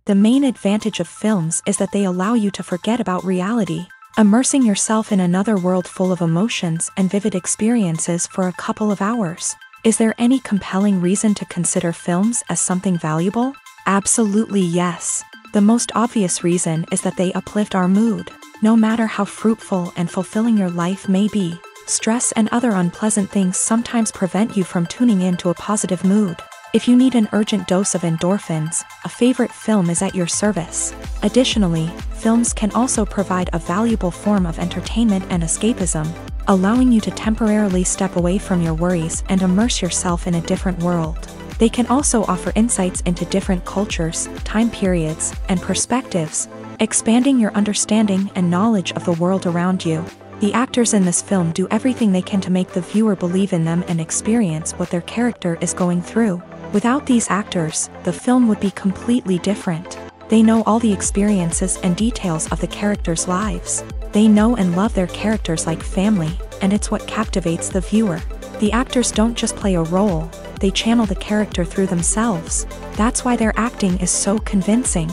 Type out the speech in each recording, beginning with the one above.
The main advantage of films is that they allow you to forget about reality, immersing yourself in another world full of emotions and vivid experiences for a couple of hours. Is there any compelling reason to consider films as something valuable? Absolutely yes. The most obvious reason is that they uplift our mood. No matter how fruitful and fulfilling your life may be, stress and other unpleasant things sometimes prevent you from tuning into a positive mood. If you need an urgent dose of endorphins, a favorite film is at your service. Additionally, films can also provide a valuable form of entertainment and escapism, allowing you to temporarily step away from your worries and immerse yourself in a different world. They can also offer insights into different cultures, time periods, and perspectives, expanding your understanding and knowledge of the world around you. The actors in this film do everything they can to make the viewer believe in them and experience what their character is going through. Without these actors, the film would be completely different. They know all the experiences and details of the characters' lives. They know and love their characters like family, and it's what captivates the viewer. The actors don't just play a role, they channel the character through themselves. That's why their acting is so convincing.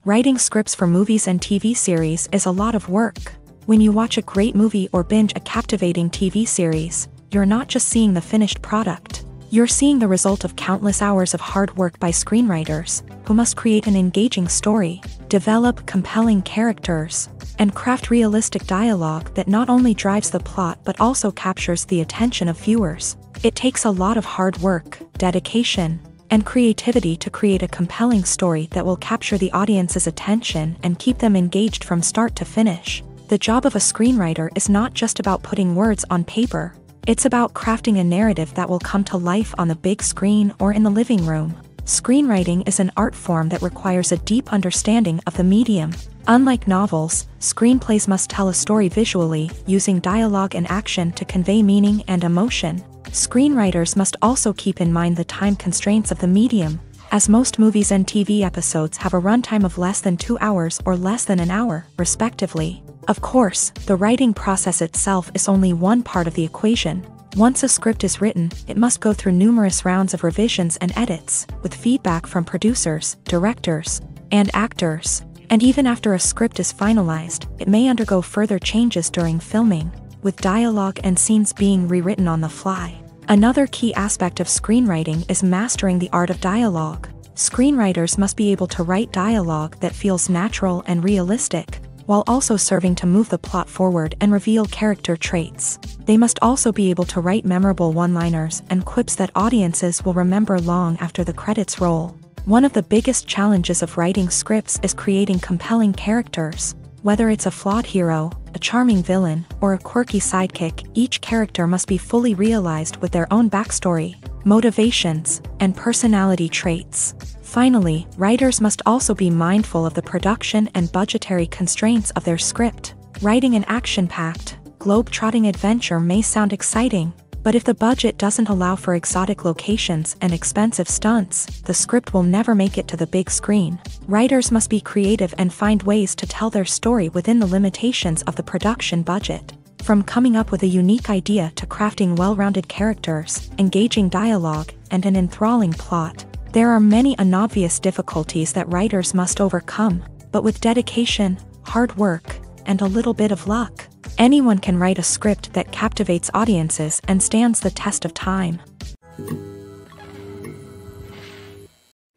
Writing scripts for movies and TV series is a lot of work. When you watch a great movie or binge a captivating TV series, you're not just seeing the finished product. You're seeing the result of countless hours of hard work by screenwriters, who must create an engaging story, develop compelling characters, and craft realistic dialogue that not only drives the plot but also captures the attention of viewers. It takes a lot of hard work, dedication, and creativity to create a compelling story that will capture the audience's attention and keep them engaged from start to finish. The job of a screenwriter is not just about putting words on paper. It's about crafting a narrative that will come to life on the big screen or in the living room. Screenwriting is an art form that requires a deep understanding of the medium. Unlike novels, screenplays must tell a story visually, using dialogue and action to convey meaning and emotion. Screenwriters must also keep in mind the time constraints of the medium, as most movies and TV episodes have a runtime of less than 2 hours or less than an hour, respectively. Of course, the writing process itself is only one part of the equation. Once a script is written, it must go through numerous rounds of revisions and edits, with feedback from producers, directors, and actors. And even after a script is finalized, it may undergo further changes during filming, with dialogue and scenes being rewritten on the fly. Another key aspect of screenwriting is mastering the art of dialogue. Screenwriters must be able to write dialogue that feels natural and realistic, while also serving to move the plot forward and reveal character traits. They must also be able to write memorable one-liners and quips that audiences will remember long after the credits roll. One of the biggest challenges of writing scripts is creating compelling characters. Whether it's a flawed hero, a charming villain, or a quirky sidekick, each character must be fully realized with their own backstory, motivations, and personality traits. Finally, writers must also be mindful of the production and budgetary constraints of their script. Writing an action-packed, globe-trotting adventure may sound exciting, but if the budget doesn't allow for exotic locations and expensive stunts, the script will never make it to the big screen. Writers must be creative and find ways to tell their story within the limitations of the production budget. From coming up with a unique idea to crafting well-rounded characters, engaging dialogue, and an enthralling plot, there are many unobvious difficulties that writers must overcome, but with dedication, hard work, and a little bit of luck, anyone can write a script that captivates audiences and stands the test of time.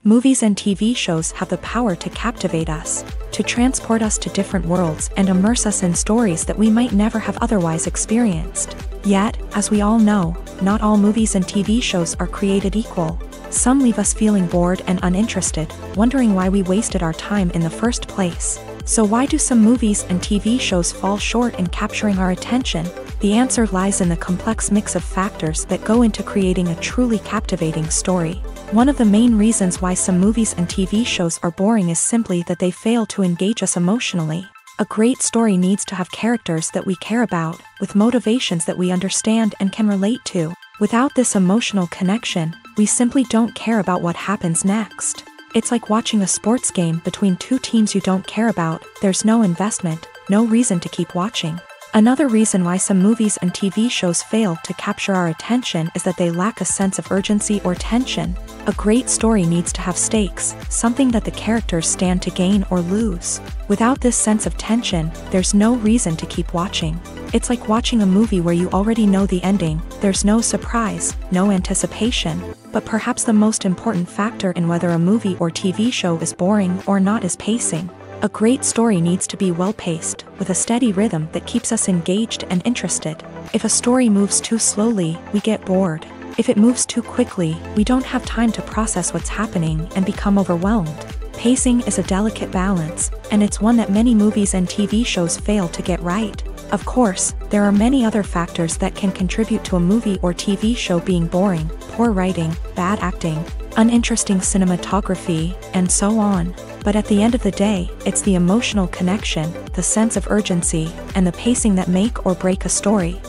Movies and TV shows have the power to captivate us, to transport us to different worlds and immerse us in stories that we might never have otherwise experienced. Yet, as we all know, not all movies and TV shows are created equal. Some leave us feeling bored and uninterested, wondering why we wasted our time in the first place. So why do some movies and TV shows fall short in capturing our attention? The answer lies in the complex mix of factors that go into creating a truly captivating story. One of the main reasons why some movies and TV shows are boring is simply that they fail to engage us emotionally. A great story needs to have characters that we care about, with motivations that we understand and can relate to. Without this emotional connection, we simply don't care about what happens next. It's like watching a sports game between two teams you don't care about. There's no investment, no reason to keep watching. Another reason why some movies and TV shows fail to capture our attention is that they lack a sense of urgency or tension. A great story needs to have stakes, something that the characters stand to gain or lose. Without this sense of tension, there's no reason to keep watching. It's like watching a movie where you already know the ending, there's no surprise, no anticipation. But perhaps the most important factor in whether a movie or TV show is boring or not is pacing. A great story needs to be well-paced, with a steady rhythm that keeps us engaged and interested. If a story moves too slowly, we get bored. If it moves too quickly, we don't have time to process what's happening and become overwhelmed. Pacing is a delicate balance, and it's one that many movies and TV shows fail to get right. Of course, there are many other factors that can contribute to a movie or TV show being boring: poor writing, bad acting, uninteresting cinematography, and so on. But at the end of the day, it's the emotional connection, the sense of urgency, and the pacing that make or break a story.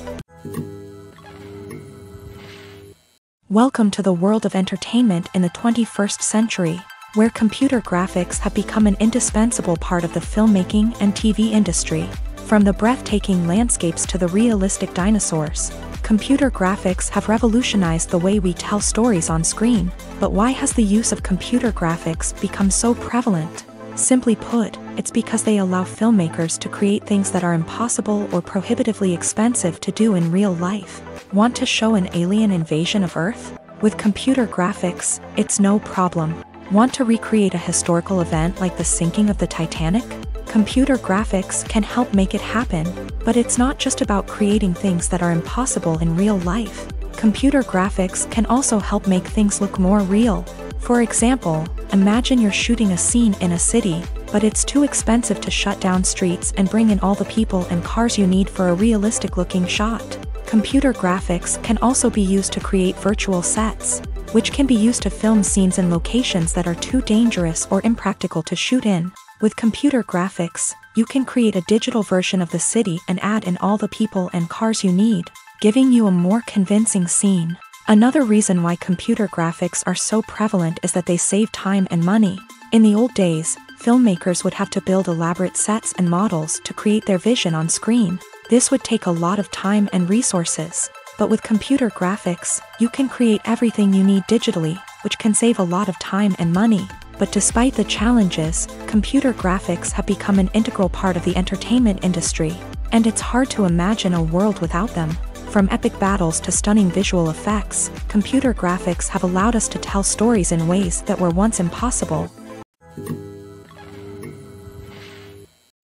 Welcome to the world of entertainment in the 21st century, where computer graphics have become an indispensable part of the filmmaking and TV industry. From the breathtaking landscapes to the realistic dinosaurs, computer graphics have revolutionized the way we tell stories on screen. But why has the use of computer graphics become so prevalent? Simply put, it's because they allow filmmakers to create things that are impossible or prohibitively expensive to do in real life. Want to show an alien invasion of Earth? With computer graphics, it's no problem. Want to recreate a historical event like the sinking of the Titanic? Computer graphics can help make it happen, but it's not just about creating things that are impossible in real life. Computer graphics can also help make things look more real. For example, imagine you're shooting a scene in a city, but it's too expensive to shut down streets and bring in all the people and cars you need for a realistic-looking shot. Computer graphics can also be used to create virtual sets, which can be used to film scenes in locations that are too dangerous or impractical to shoot in. With computer graphics, you can create a digital version of the city and add in all the people and cars you need, giving you a more convincing scene. Another reason why computer graphics are so prevalent is that they save time and money. In the old days, filmmakers would have to build elaborate sets and models to create their vision on screen. This would take a lot of time and resources. But with computer graphics, you can create everything you need digitally, which can save a lot of time and money. But despite the challenges, computer graphics have become an integral part of the entertainment industry, and it's hard to imagine a world without them. From epic battles to stunning visual effects, computer graphics have allowed us to tell stories in ways that were once impossible.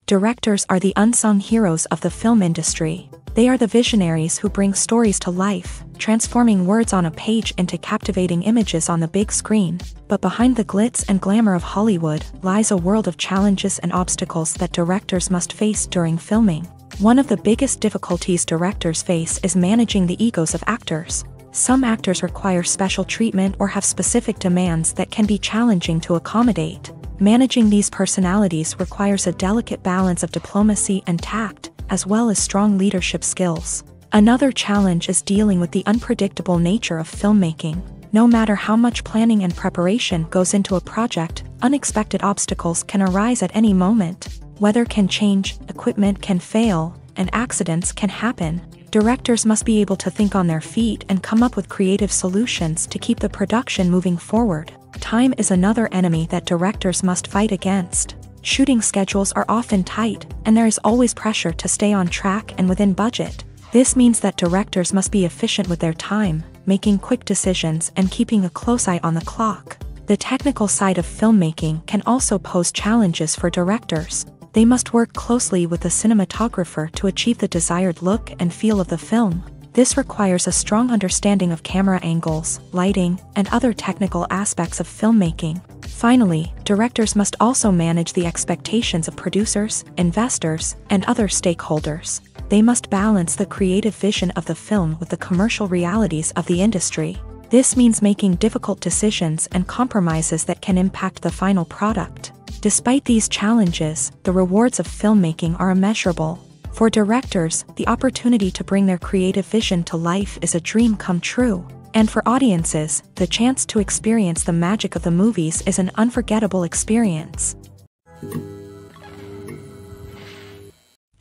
Directors are the unsung heroes of the film industry. They are the visionaries who bring stories to life, transforming words on a page into captivating images on the big screen. But behind the glitz and glamour of Hollywood lies a world of challenges and obstacles that directors must face during filming. One of the biggest difficulties directors face is managing the egos of actors. Some actors require special treatment or have specific demands that can be challenging to accommodate. Managing these personalities requires a delicate balance of diplomacy and tact, as well as strong leadership skills. Another challenge is dealing with the unpredictable nature of filmmaking. No matter how much planning and preparation goes into a project, unexpected obstacles can arise at any moment. Weather can change, equipment can fail, and accidents can happen. Directors must be able to think on their feet and come up with creative solutions to keep the production moving forward. Time is another enemy that directors must fight against. Shooting schedules are often tight, and there is always pressure to stay on track and within budget. This means that directors must be efficient with their time, making quick decisions and keeping a close eye on the clock. The technical side of filmmaking can also pose challenges for directors. They must work closely with the cinematographer to achieve the desired look and feel of the film. This requires a strong understanding of camera angles, lighting, and other technical aspects of filmmaking. Finally, directors must also manage the expectations of producers, investors, and other stakeholders. They must balance the creative vision of the film with the commercial realities of the industry. This means making difficult decisions and compromises that can impact the final product. Despite these challenges, the rewards of filmmaking are immeasurable. For directors, the opportunity to bring their creative vision to life is a dream come true. And for audiences, the chance to experience the magic of the movies is an unforgettable experience.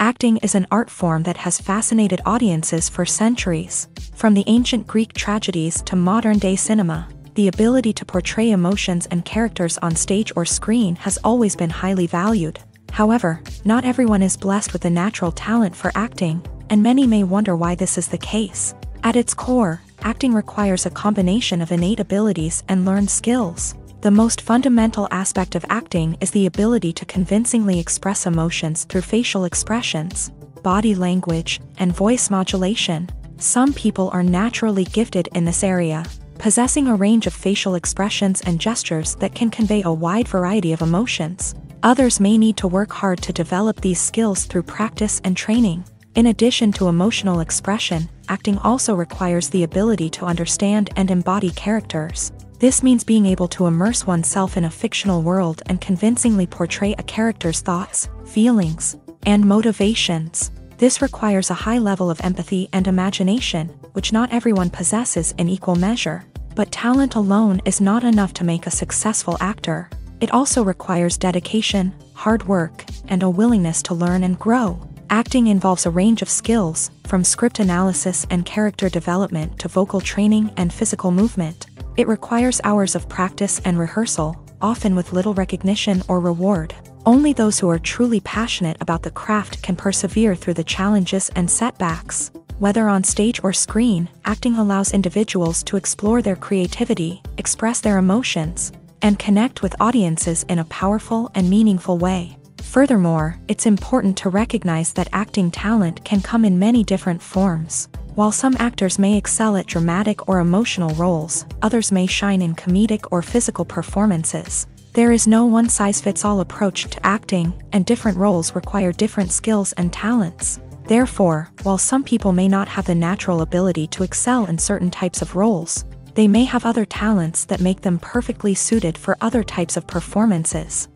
Acting is an art form that has fascinated audiences for centuries. From the ancient Greek tragedies to modern-day cinema, the ability to portray emotions and characters on stage or screen has always been highly valued. However, not everyone is blessed with the natural talent for acting, and many may wonder why this is the case. At its core, acting requires a combination of innate abilities and learned skills. The most fundamental aspect of acting is the ability to convincingly express emotions through facial expressions, body language, and voice modulation. Some people are naturally gifted in this area, possessing a range of facial expressions and gestures that can convey a wide variety of emotions. Others may need to work hard to develop these skills through practice and training. In addition to emotional expression, acting also requires the ability to understand and embody characters. This means being able to immerse oneself in a fictional world and convincingly portray a character's thoughts, feelings, and motivations. This requires a high level of empathy and imagination, which not everyone possesses in equal measure. But talent alone is not enough to make a successful actor. It also requires dedication, hard work, and a willingness to learn and grow. Acting involves a range of skills, from script analysis and character development to vocal training and physical movement. It requires hours of practice and rehearsal, often with little recognition or reward. Only those who are truly passionate about the craft can persevere through the challenges and setbacks. Whether on stage or screen, acting allows individuals to explore their creativity, express their emotions, and connect with audiences in a powerful and meaningful way. Furthermore, it's important to recognize that acting talent can come in many different forms. While some actors may excel at dramatic or emotional roles, others may shine in comedic or physical performances. There is no one-size-fits-all approach to acting, and different roles require different skills and talents. Therefore, while some people may not have the natural ability to excel in certain types of roles, they may have other talents that make them perfectly suited for other types of performances.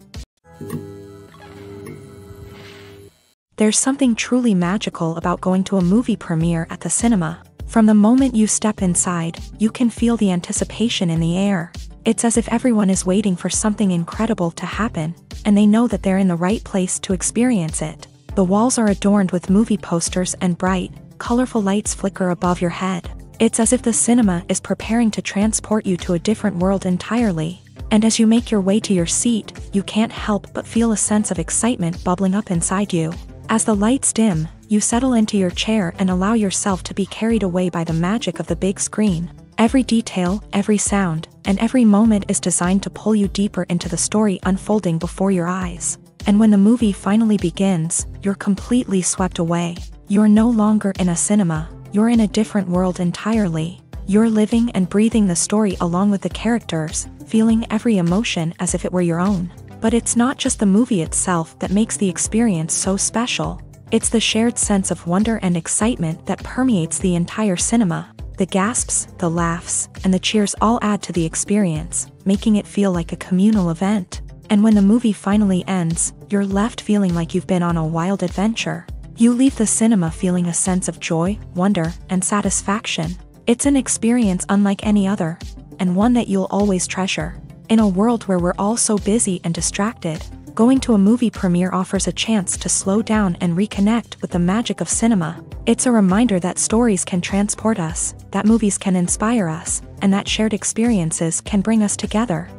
There's something truly magical about going to a movie premiere at the cinema. From the moment you step inside, you can feel the anticipation in the air. It's as if everyone is waiting for something incredible to happen, and they know that they're in the right place to experience it. The walls are adorned with movie posters and bright, colorful lights flicker above your head. It's as if the cinema is preparing to transport you to a different world entirely. And as you make your way to your seat, you can't help but feel a sense of excitement bubbling up inside you. As the lights dim, you settle into your chair and allow yourself to be carried away by the magic of the big screen. Every detail, every sound, and every moment is designed to pull you deeper into the story unfolding before your eyes. And when the movie finally begins, you're completely swept away. You're no longer in a cinema, you're in a different world entirely. You're living and breathing the story along with the characters, feeling every emotion as if it were your own. But it's not just the movie itself that makes the experience so special. It's the shared sense of wonder and excitement that permeates the entire cinema. The gasps, the laughs, and the cheers all add to the experience, making it feel like a communal event. And when the movie finally ends, you're left feeling like you've been on a wild adventure. You leave the cinema feeling a sense of joy, wonder, and satisfaction. It's an experience unlike any other, and one that you'll always treasure. In a world where we're all so busy and distracted, going to a movie premiere offers a chance to slow down and reconnect with the magic of cinema. It's a reminder that stories can transport us, that movies can inspire us, and that shared experiences can bring us together.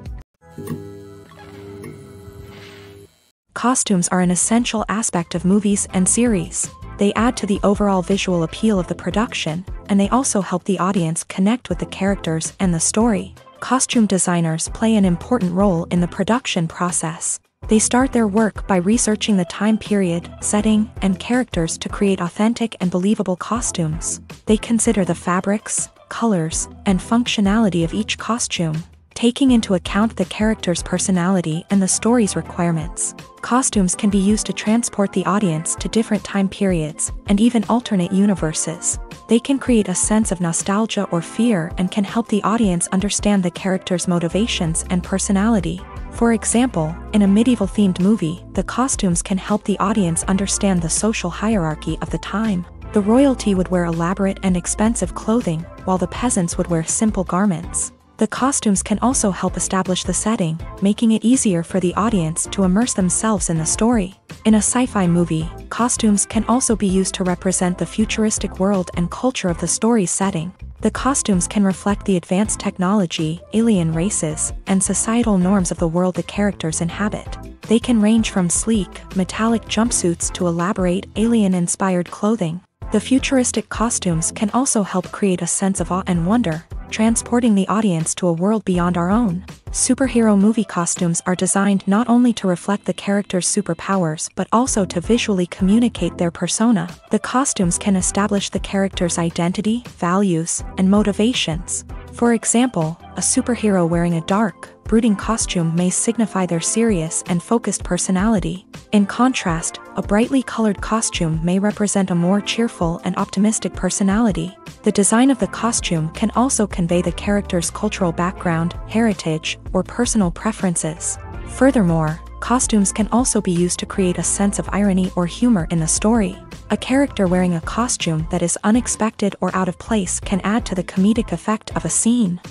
Costumes are an essential aspect of movies and series. They add to the overall visual appeal of the production, and they also help the audience connect with the characters and the story. Costume designers play an important role in the production process. They start their work by researching the time period, setting, and characters to create authentic and believable costumes. They consider the fabrics, colors, and functionality of each costume, taking into account the character's personality and the story's requirements. Costumes can be used to transport the audience to different time periods, and even alternate universes. They can create a sense of nostalgia or fear and can help the audience understand the character's motivations and personality. For example, in a medieval-themed movie, the costumes can help the audience understand the social hierarchy of the time. The royalty would wear elaborate and expensive clothing, while the peasants would wear simple garments. The costumes can also help establish the setting, making it easier for the audience to immerse themselves in the story. In a sci-fi movie, costumes can also be used to represent the futuristic world and culture of the story's setting. The costumes can reflect the advanced technology, alien races, and societal norms of the world the characters inhabit. They can range from sleek, metallic jumpsuits to elaborate, alien-inspired clothing. The futuristic costumes can also help create a sense of awe and wonder, transporting the audience to a world beyond our own. Superhero movie costumes are designed not only to reflect the character's superpowers but also to visually communicate their persona. The costumes can establish the character's identity, values, and motivations. For example, a superhero wearing a dark, brooding costume may signify their serious and focused personality. In contrast, a brightly colored costume may represent a more cheerful and optimistic personality. The design of the costume can also convey the character's cultural background, heritage, or personal preferences. Furthermore, costumes can also be used to create a sense of irony or humor in the story. A character wearing a costume that is unexpected or out of place can add to the comedic effect of a scene.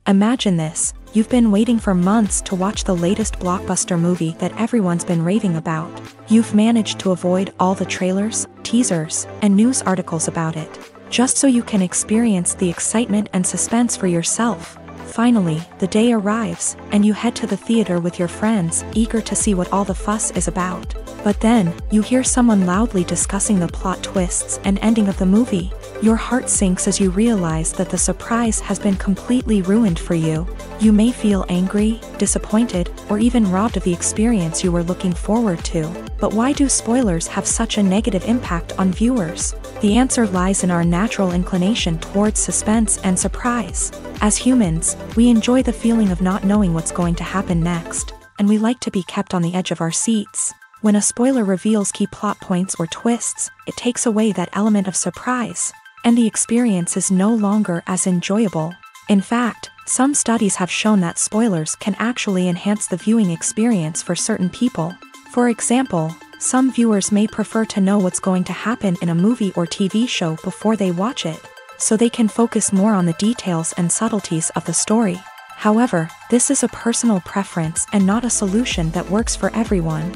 Imagine this: you've been waiting for months to watch the latest blockbuster movie that everyone's been raving about. You've managed to avoid all the trailers, teasers, and news articles about it, just so you can experience the excitement and suspense for yourself. Finally, the day arrives, and you head to the theater with your friends, eager to see what all the fuss is about. But then, you hear someone loudly discussing the plot twists and ending of the movie. Your heart sinks as you realize that the surprise has been completely ruined for you. You may feel angry, disappointed, or even robbed of the experience you were looking forward to. But why do spoilers have such a negative impact on viewers? The answer lies in our natural inclination towards suspense and surprise. As humans, we enjoy the feeling of not knowing what's going to happen next, and we like to be kept on the edge of our seats. When a spoiler reveals key plot points or twists, it takes away that element of surprise, and the experience is no longer as enjoyable. In fact, some studies have shown that spoilers can actually enhance the viewing experience for certain people. For example, some viewers may prefer to know what's going to happen in a movie or TV show before they watch it, so they can focus more on the details and subtleties of the story. However, this is a personal preference and not a solution that works for everyone.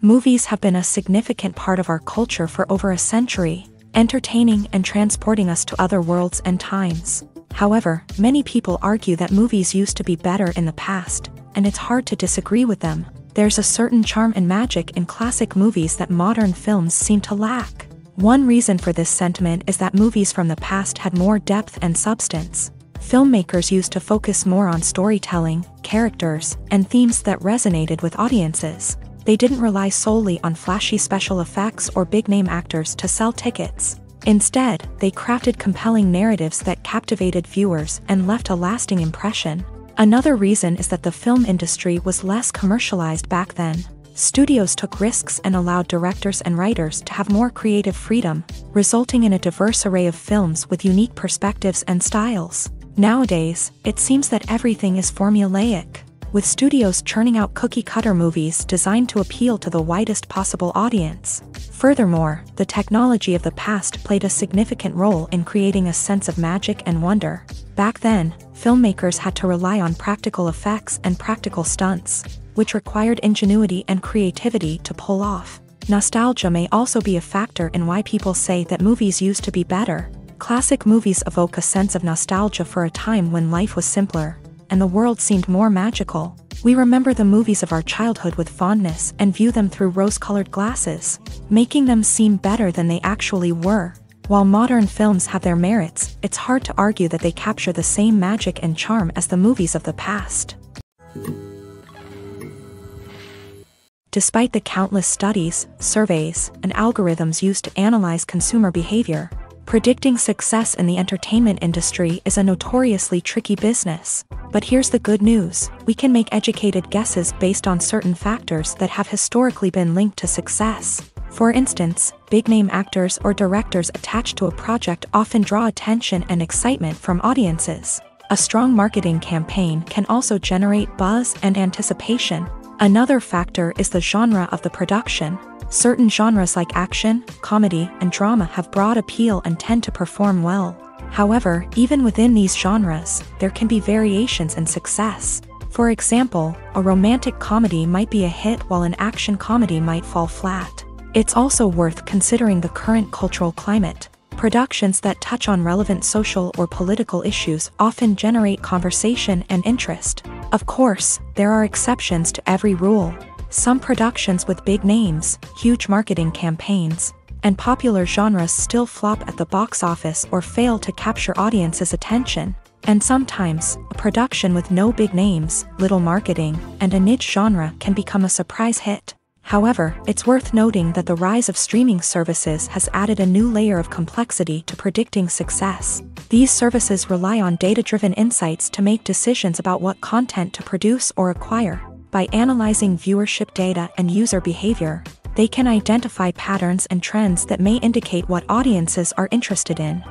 Movies have been a significant part of our culture for over a century, entertaining and transporting us to other worlds and times. However, many people argue that movies used to be better in the past, and it's hard to disagree with them. There's a certain charm and magic in classic movies that modern films seem to lack. One reason for this sentiment is that movies from the past had more depth and substance. Filmmakers used to focus more on storytelling, characters, and themes that resonated with audiences. They didn't rely solely on flashy special effects or big-name actors to sell tickets. Instead, they crafted compelling narratives that captivated viewers and left a lasting impression. Another reason is that the film industry was less commercialized back then. Studios took risks and allowed directors and writers to have more creative freedom, resulting in a diverse array of films with unique perspectives and styles. Nowadays, it seems that everything is formulaic, with studios churning out cookie-cutter movies designed to appeal to the widest possible audience. Furthermore, the technology of the past played a significant role in creating a sense of magic and wonder. Back then, filmmakers had to rely on practical effects and practical stunts, which required ingenuity and creativity to pull off. Nostalgia may also be a factor in why people say that movies used to be better. Classic movies evoke a sense of nostalgia for a time when life was simpler, and the world seemed more magical. We remember the movies of our childhood with fondness and view them through rose-colored glasses, making them seem better than they actually were. While modern films have their merits, it's hard to argue that they capture the same magic and charm as the movies of the past. Despite the countless studies, surveys, and algorithms used to analyze consumer behavior, predicting success in the entertainment industry is a notoriously tricky business. But here's the good news: we can make educated guesses based on certain factors that have historically been linked to success. For instance, big-name actors or directors attached to a project often draw attention and excitement from audiences. A strong marketing campaign can also generate buzz and anticipation. Another factor is the genre of the production. Certain genres like action, comedy, and drama have broad appeal and tend to perform well. However, even within these genres, there can be variations in success. For example, a romantic comedy might be a hit while an action comedy might fall flat. It's also worth considering the current cultural climate. Productions that touch on relevant social or political issues often generate conversation and interest. Of course, there are exceptions to every rule. Some productions with big names, huge marketing campaigns, and popular genres still flop at the box office or fail to capture audiences' attention. And sometimes, a production with no big names, little marketing, and a niche genre can become a surprise hit. However, it's worth noting that the rise of streaming services has added a new layer of complexity to predicting success. These services rely on data-driven insights to make decisions about what content to produce or acquire. By analyzing viewership data and user behavior, they can identify patterns and trends that may indicate what audiences are interested in.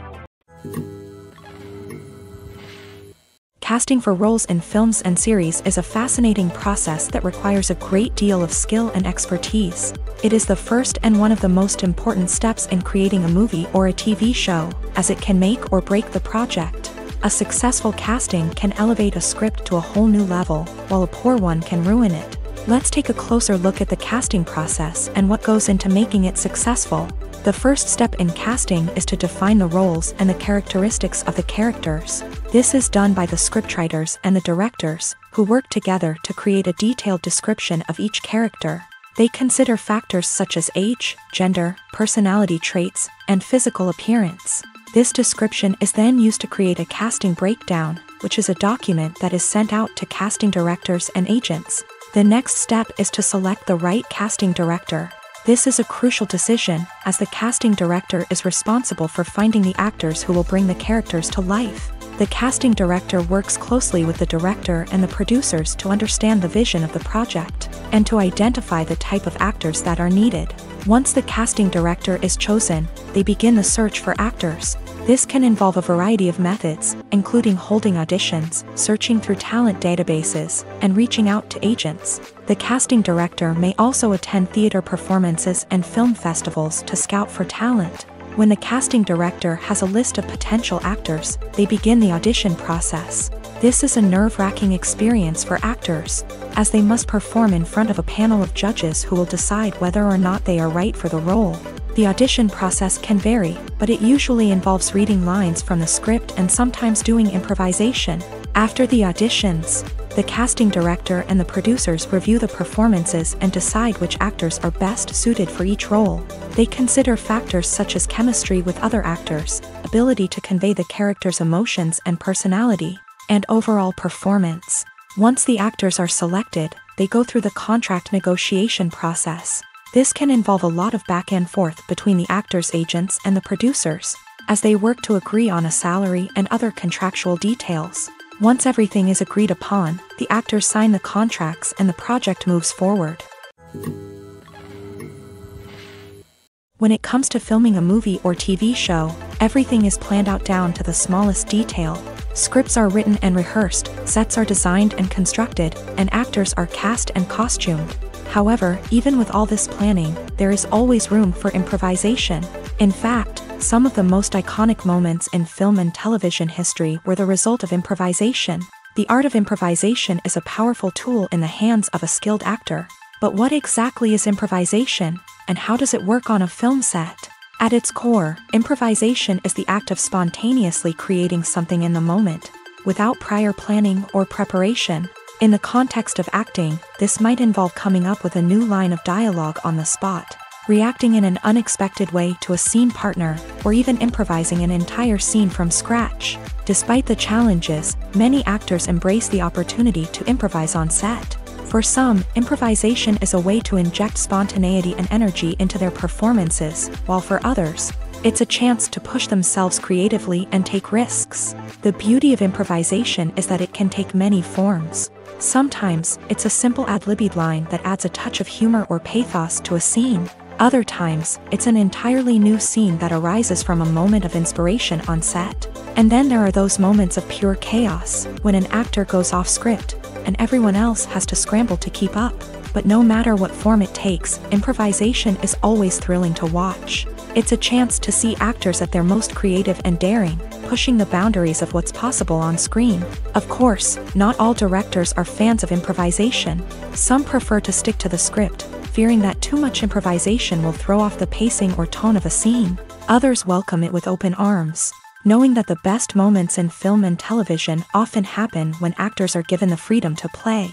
Casting for roles in films and series is a fascinating process that requires a great deal of skill and expertise. It is the first and one of the most important steps in creating a movie or a TV show, as it can make or break the project. A successful casting can elevate a script to a whole new level, while a poor one can ruin it. Let's take a closer look at the casting process and what goes into making it successful. The first step in casting is to define the roles and the characteristics of the characters. This is done by the scriptwriters and the directors, who work together to create a detailed description of each character. They consider factors such as age, gender, personality traits, and physical appearance. This description is then used to create a casting breakdown, which is a document that is sent out to casting directors and agents. The next step is to select the right casting director. This is a crucial decision, as the casting director is responsible for finding the actors who will bring the characters to life. The casting director works closely with the director and the producers to understand the vision of the project, and to identify the type of actors that are needed. Once the casting director is chosen, they begin the search for actors. This can involve a variety of methods, including holding auditions, searching through talent databases, and reaching out to agents. The casting director may also attend theater performances and film festivals to scout for talent. When the casting director has a list of potential actors, they begin the audition process. This is a nerve-wracking experience for actors, as they must perform in front of a panel of judges who will decide whether or not they are right for the role. The audition process can vary, but it usually involves reading lines from the script and sometimes doing improvisation. After the auditions, the casting director and the producers review the performances and decide which actors are best suited for each role. They consider factors such as chemistry with other actors, ability to convey the character's emotions and personality, and overall performance. Once the actors are selected, they go through the contract negotiation process. This can involve a lot of back and forth between the actors' agents and the producers, as they work to agree on a salary and other contractual details. Once everything is agreed upon, the actors sign the contracts and the project moves forward. When it comes to filming a movie or TV show, everything is planned out down to the smallest detail. Scripts are written and rehearsed, sets are designed and constructed, and actors are cast and costumed. However, even with all this planning, there is always room for improvisation. In fact, some of the most iconic moments in film and television history were the result of improvisation. The art of improvisation is a powerful tool in the hands of a skilled actor. But what exactly is improvisation, and how does it work on a film set? At its core, improvisation is the act of spontaneously creating something in the moment, without prior planning or preparation. In the context of acting, this might involve coming up with a new line of dialogue on the spot, reacting in an unexpected way to a scene partner, or even improvising an entire scene from scratch. Despite the challenges, many actors embrace the opportunity to improvise on set. For some, improvisation is a way to inject spontaneity and energy into their performances, while for others, it's a chance to push themselves creatively and take risks. The beauty of improvisation is that it can take many forms. Sometimes, it's a simple ad-libbed line that adds a touch of humor or pathos to a scene. Other times, it's an entirely new scene that arises from a moment of inspiration on set. And then there are those moments of pure chaos, when an actor goes off script, and everyone else has to scramble to keep up. But no matter what form it takes, improvisation is always thrilling to watch. It's a chance to see actors at their most creative and daring, pushing the boundaries of what's possible on screen. Of course, not all directors are fans of improvisation. Some prefer to stick to the script, fearing that too much improvisation will throw off the pacing or tone of a scene. Others welcome it with open arms, knowing that the best moments in film and television often happen when actors are given the freedom to play.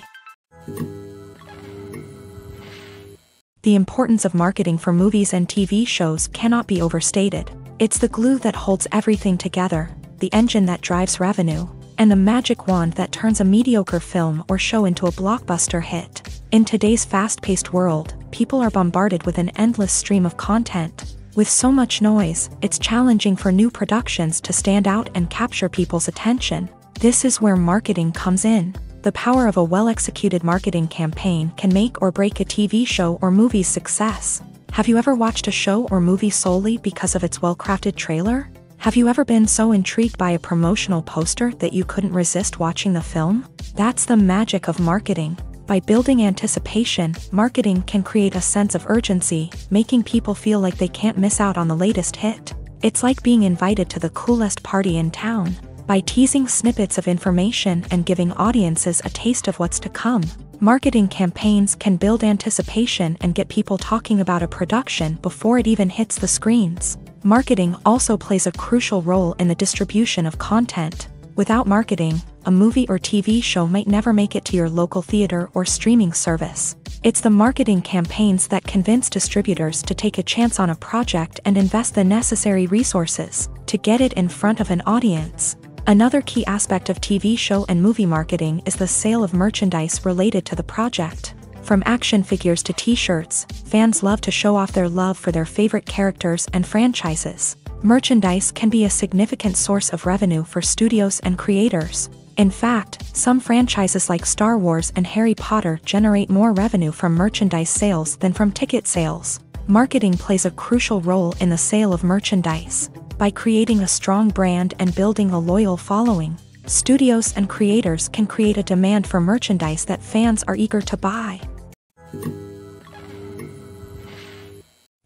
The importance of marketing for movies and TV shows cannot be overstated. It's the glue that holds everything together, the engine that drives revenue, and the magic wand that turns a mediocre film or show into a blockbuster hit. In today's fast-paced world, people are bombarded with an endless stream of content. With so much noise, it's challenging for new productions to stand out and capture people's attention. This is where marketing comes in. The power of a well-executed marketing campaign can make or break a TV show or movie's success. Have you ever watched a show or movie solely because of its well-crafted trailer? Have you ever been so intrigued by a promotional poster that you couldn't resist watching the film? That's the magic of marketing. By building anticipation, marketing can create a sense of urgency, making people feel like they can't miss out on the latest hit. It's like being invited to the coolest party in town. By teasing snippets of information and giving audiences a taste of what's to come, marketing campaigns can build anticipation and get people talking about a production before it even hits the screens. Marketing also plays a crucial role in the distribution of content. Without marketing, a movie or TV show might never make it to your local theater or streaming service. It's the marketing campaigns that convince distributors to take a chance on a project and invest the necessary resources to get it in front of an audience. Another key aspect of TV show and movie marketing is the sale of merchandise related to the project. From action figures to t-shirts, fans love to show off their love for their favorite characters and franchises. Merchandise can be a significant source of revenue for studios and creators. In fact, some franchises like Star Wars and Harry Potter generate more revenue from merchandise sales than from ticket sales. Marketing plays a crucial role in the sale of merchandise. By creating a strong brand and building a loyal following, studios and creators can create a demand for merchandise that fans are eager to buy.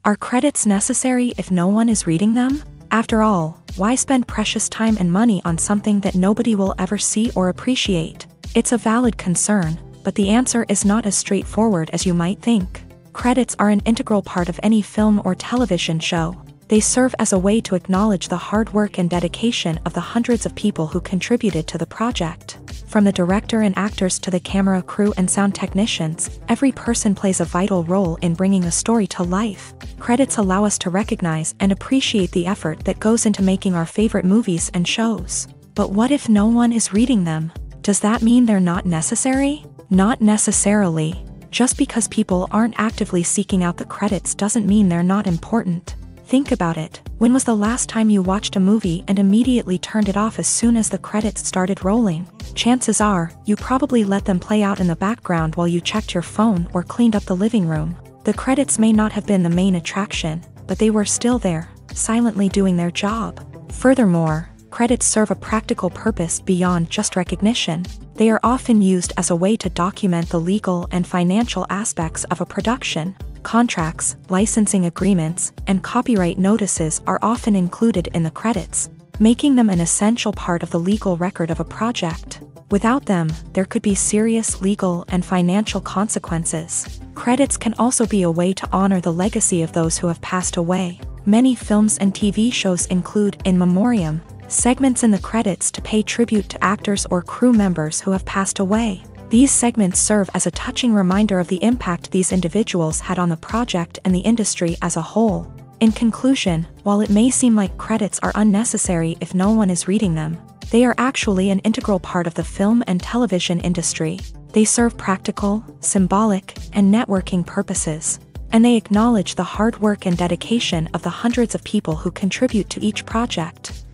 Are credits necessary if no one is reading them? After all, why spend precious time and money on something that nobody will ever see or appreciate? It's a valid concern, but the answer is not as straightforward as you might think. Credits are an integral part of any film or television show. They serve as a way to acknowledge the hard work and dedication of the hundreds of people who contributed to the project. From the director and actors to the camera crew and sound technicians, every person plays a vital role in bringing a story to life. Credits allow us to recognize and appreciate the effort that goes into making our favorite movies and shows. But what if no one is reading them? Does that mean they're not necessary? Not necessarily. Just because people aren't actively seeking out the credits doesn't mean they're not important. Think about it. When was the last time you watched a movie and immediately turned it off as soon as the credits started rolling? Chances are, you probably let them play out in the background while you checked your phone or cleaned up the living room. The credits may not have been the main attraction, but they were still there, silently doing their job. Furthermore, credits serve a practical purpose beyond just recognition. They are often used as a way to document the legal and financial aspects of a production. Contracts, licensing agreements, and copyright notices are often included in the credits, making them an essential part of the legal record of a project. Without them, there could be serious legal and financial consequences. Credits can also be a way to honor the legacy of those who have passed away. Many films and TV shows include in memoriam segments in the credits to pay tribute to actors or crew members who have passed away. These segments serve as a touching reminder of the impact these individuals had on the project and the industry as a whole. In conclusion, while it may seem like credits are unnecessary if no one is reading them, they are actually an integral part of the film and television industry. They serve practical, symbolic, and networking purposes, and they acknowledge the hard work and dedication of the hundreds of people who contribute to each project.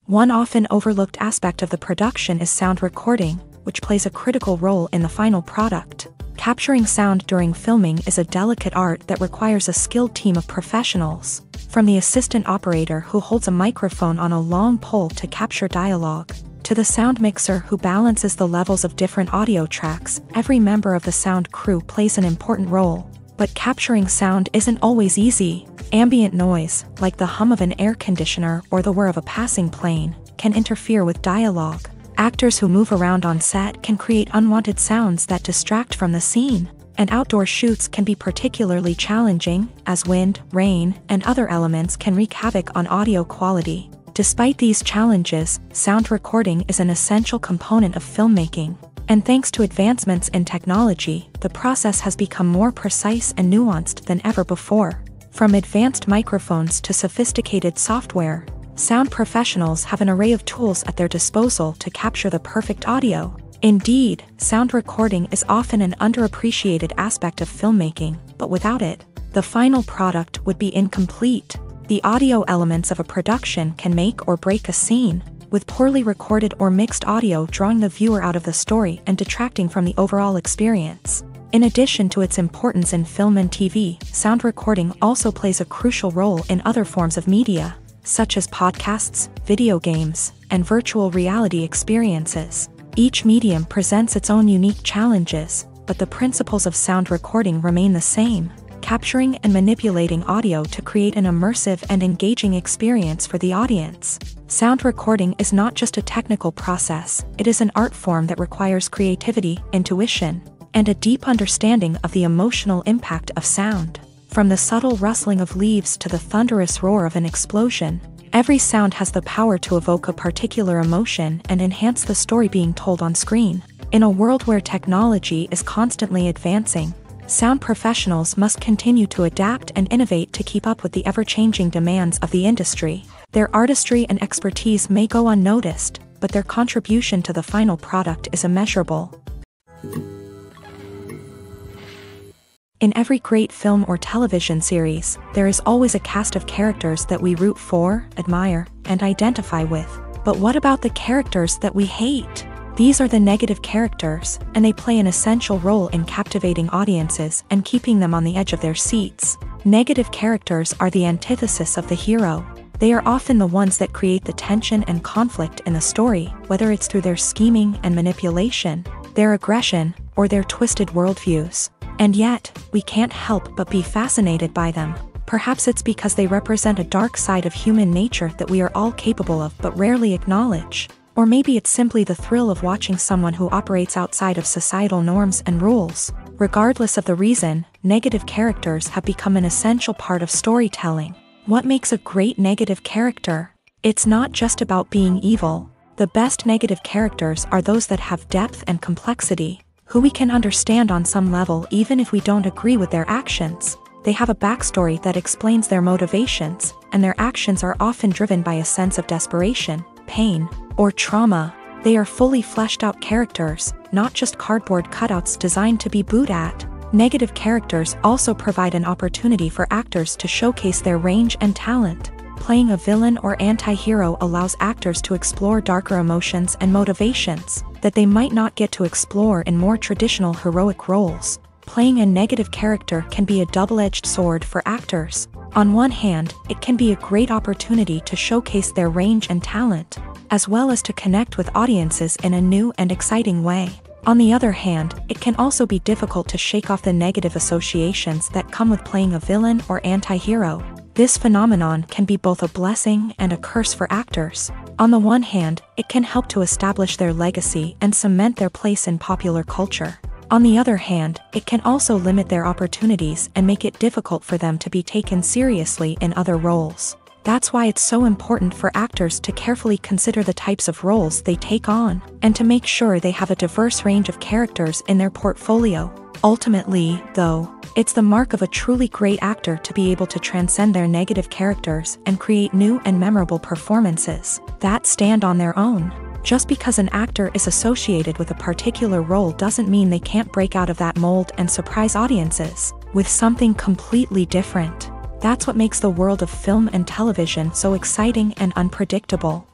One often overlooked aspect of the production is sound recording, which plays a critical role in the final product. Capturing sound during filming is a delicate art that requires a skilled team of professionals. From the assistant operator who holds a microphone on a long pole to capture dialogue, To the sound mixer who balances the levels of different audio tracks, every member of the sound crew plays an important role. But capturing sound isn't always easy. Ambient noise, like the hum of an air conditioner or the whir of a passing plane, can interfere with dialogue. Actors who move around on set can create unwanted sounds that distract from the scene. And outdoor shoots can be particularly challenging, as wind, rain, and other elements can wreak havoc on audio quality. Despite these challenges, sound recording is an essential component of filmmaking. And thanks to advancements in technology, the process has become more precise and nuanced than ever before. From advanced microphones to sophisticated software, sound professionals have an array of tools at their disposal to capture the perfect audio. Indeed, sound recording is often an underappreciated aspect of filmmaking, but without it, the final product would be incomplete. The audio elements of a production can make or break a scene, with poorly recorded or mixed audio drawing the viewer out of the story and detracting from the overall experience. In addition to its importance in film and TV, sound recording also plays a crucial role in other forms of media, such as podcasts, video games, and virtual reality experiences. Each medium presents its own unique challenges, but the principles of sound recording remain the same, capturing and manipulating audio to create an immersive and engaging experience for the audience. Sound recording is not just a technical process, it is an art form that requires creativity, intuition, and a deep understanding of the emotional impact of sound. From the subtle rustling of leaves to the thunderous roar of an explosion, every sound has the power to evoke a particular emotion and enhance the story being told on screen. In a world where technology is constantly advancing, sound professionals must continue to adapt and innovate to keep up with the ever-changing demands of the industry. Their artistry and expertise may go unnoticed, but their contribution to the final product is immeasurable. In every great film or television series, there is always a cast of characters that we root for, admire, and identify with. But what about the characters that we hate? These are the negative characters, and they play an essential role in captivating audiences and keeping them on the edge of their seats. Negative characters are the antithesis of the hero. They are often the ones that create the tension and conflict in the story, whether it's through their scheming and manipulation, their aggression, or their twisted worldviews. And yet, we can't help but be fascinated by them. Perhaps it's because they represent a dark side of human nature that we are all capable of but rarely acknowledge. Or maybe it's simply the thrill of watching someone who operates outside of societal norms and rules. Regardless of the reason, negative characters have become an essential part of storytelling. What makes a great negative character? It's not just about being evil. The best negative characters are those that have depth and complexity, who we can understand on some level even if we don't agree with their actions. They have a backstory that explains their motivations, and their actions are often driven by a sense of desperation, pain, or trauma. They are fully fleshed out characters, not just cardboard cutouts designed to be booed at. Negative characters also provide an opportunity for actors to showcase their range and talent. Playing a villain or anti-hero allows actors to explore darker emotions and motivations that they might not get to explore in more traditional heroic roles. Playing a negative character can be a double-edged sword for actors. On one hand, it can be a great opportunity to showcase their range and talent, as well as to connect with audiences in a new and exciting way. On the other hand, it can also be difficult to shake off the negative associations that come with playing a villain or anti-hero. This phenomenon can be both a blessing and a curse for actors. On the one hand, it can help to establish their legacy and cement their place in popular culture. On the other hand, it can also limit their opportunities and make it difficult for them to be taken seriously in other roles. That's why it's so important for actors to carefully consider the types of roles they take on, and to make sure they have a diverse range of characters in their portfolio. Ultimately, though, it's the mark of a truly great actor to be able to transcend their negative characters and create new and memorable performances that stand on their own. Just because an actor is associated with a particular role doesn't mean they can't break out of that mold and surprise audiences with something completely different. That's what makes the world of film and television so exciting and unpredictable.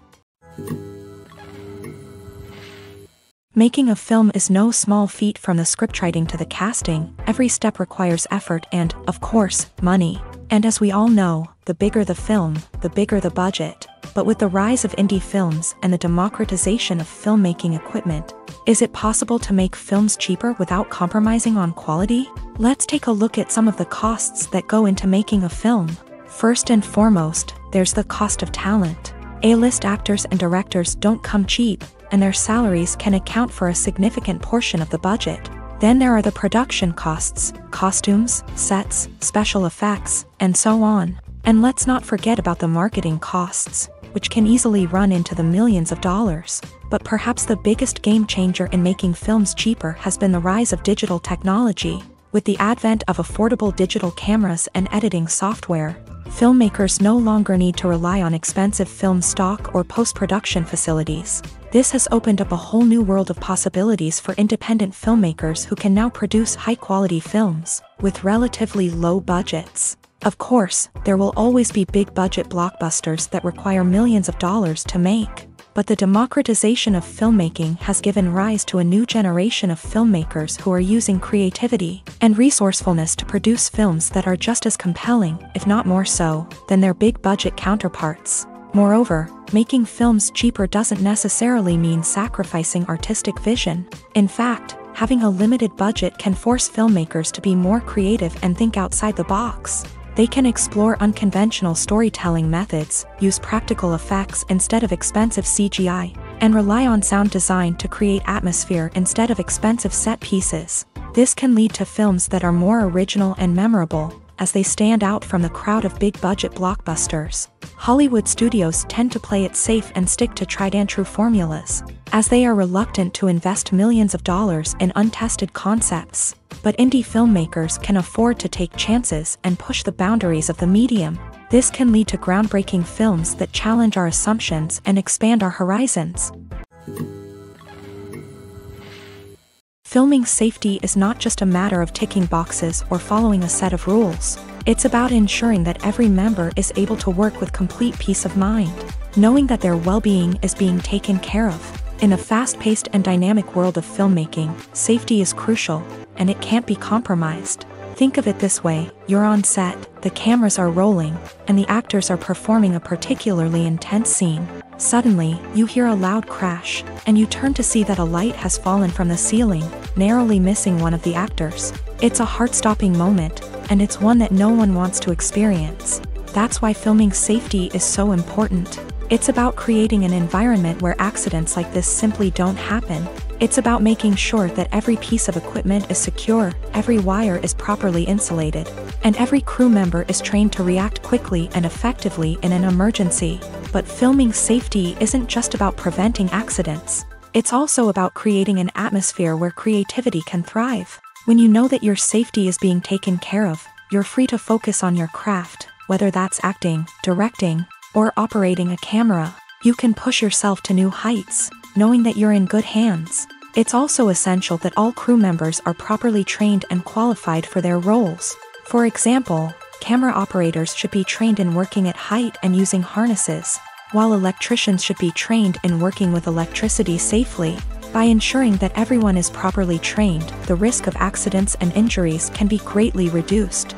Making a film is no small feat. From the scriptwriting to the casting, every step requires effort and, of course, money. And as we all know, the bigger the film, the bigger the budget. But with the rise of indie films and the democratization of filmmaking equipment, is it possible to make films cheaper without compromising on quality? Let's take a look at some of the costs that go into making a film. First and foremost, there's the cost of talent. A-list actors and directors don't come cheap, and their salaries can account for a significant portion of the budget. Then there are the production costs, costumes, sets, special effects, and so on. And let's not forget about the marketing costs, which can easily run into the millions of dollars. But perhaps the biggest game changer in making films cheaper has been the rise of digital technology. With the advent of affordable digital cameras and editing software, filmmakers no longer need to rely on expensive film stock or post-production facilities. This has opened up a whole new world of possibilities for independent filmmakers who can now produce high-quality films with relatively low budgets. Of course, there will always be big-budget blockbusters that require millions of dollars to make. But the democratization of filmmaking has given rise to a new generation of filmmakers who are using creativity and resourcefulness to produce films that are just as compelling, if not more so, than their big-budget counterparts. Moreover, making films cheaper doesn't necessarily mean sacrificing artistic vision. In fact, having a limited budget can force filmmakers to be more creative and think outside the box. They can explore unconventional storytelling methods, use practical effects instead of expensive CGI, and rely on sound design to create atmosphere instead of expensive set pieces. This can lead to films that are more original and memorable, as they stand out from the crowd of big-budget blockbusters. Hollywood studios tend to play it safe and stick to tried-and-true formulas, as they are reluctant to invest millions of dollars in untested concepts. But indie filmmakers can afford to take chances and push the boundaries of the medium. This can lead to groundbreaking films that challenge our assumptions and expand our horizons. Filming safety is not just a matter of ticking boxes or following a set of rules. It's about ensuring that every member is able to work with complete peace of mind, knowing that their well-being is being taken care of. In a fast-paced and dynamic world of filmmaking, safety is crucial, and it can't be compromised. Think of it this way: you're on set, the cameras are rolling, and the actors are performing a particularly intense scene. Suddenly, you hear a loud crash, and you turn to see that a light has fallen from the ceiling, narrowly missing one of the actors. It's a heart-stopping moment, and it's one that no one wants to experience. That's why filming safety is so important. It's about creating an environment where accidents like this simply don't happen. It's about making sure that every piece of equipment is secure, every wire is properly insulated, and every crew member is trained to react quickly and effectively in an emergency. But filming safety isn't just about preventing accidents. It's also about creating an atmosphere where creativity can thrive. When you know that your safety is being taken care of, you're free to focus on your craft, whether that's acting, directing, or operating a camera. You can push yourself to new heights, knowing that you're in good hands. It's also essential that all crew members are properly trained and qualified for their roles. For example, camera operators should be trained in working at height and using harnesses, while electricians should be trained in working with electricity safely. By ensuring that everyone is properly trained, the risk of accidents and injuries can be greatly reduced.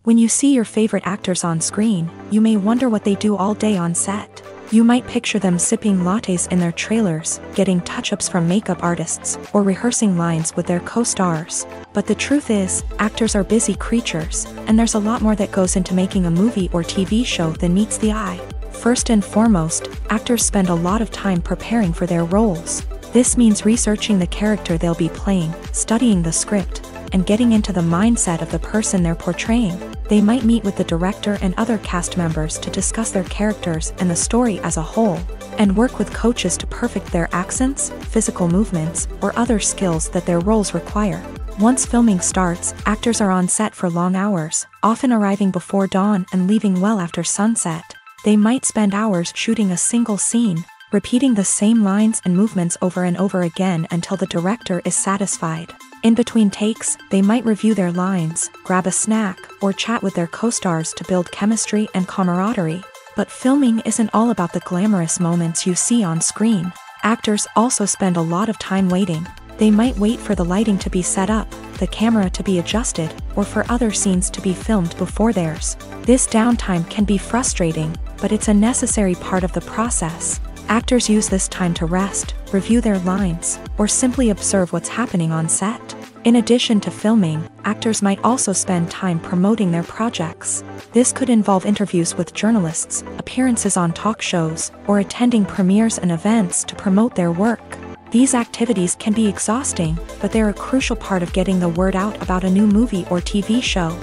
When you see your favorite actors on screen, you may wonder what they do all day on set. You might picture them sipping lattes in their trailers, getting touch-ups from makeup artists, or rehearsing lines with their co-stars. But the truth is, actors are busy creatures, and there's a lot more that goes into making a movie or TV show than meets the eye. First and foremost, actors spend a lot of time preparing for their roles. This means researching the character they'll be playing, studying the script, and getting into the mindset of the person they're portraying. They might meet with the director and other cast members to discuss their characters and the story as a whole, and work with coaches to perfect their accents, physical movements, or other skills that their roles require. Once filming starts, actors are on set for long hours, often arriving before dawn and leaving well after sunset. They might spend hours shooting a single scene, repeating the same lines and movements over and over again until the director is satisfied. In between takes, they might review their lines, grab a snack, or chat with their co-stars to build chemistry and camaraderie. But filming isn't all about the glamorous moments you see on screen. Actors also spend a lot of time waiting. They might wait for the lighting to be set up, the camera to be adjusted, or for other scenes to be filmed before theirs. This downtime can be frustrating, but it's a necessary part of the process. Actors use this time to rest, review their lines, or simply observe what's happening on set. In addition to filming, actors might also spend time promoting their projects. This could involve interviews with journalists, appearances on talk shows, or attending premieres and events to promote their work. These activities can be exhausting, but they're a crucial part of getting the word out about a new movie or TV show.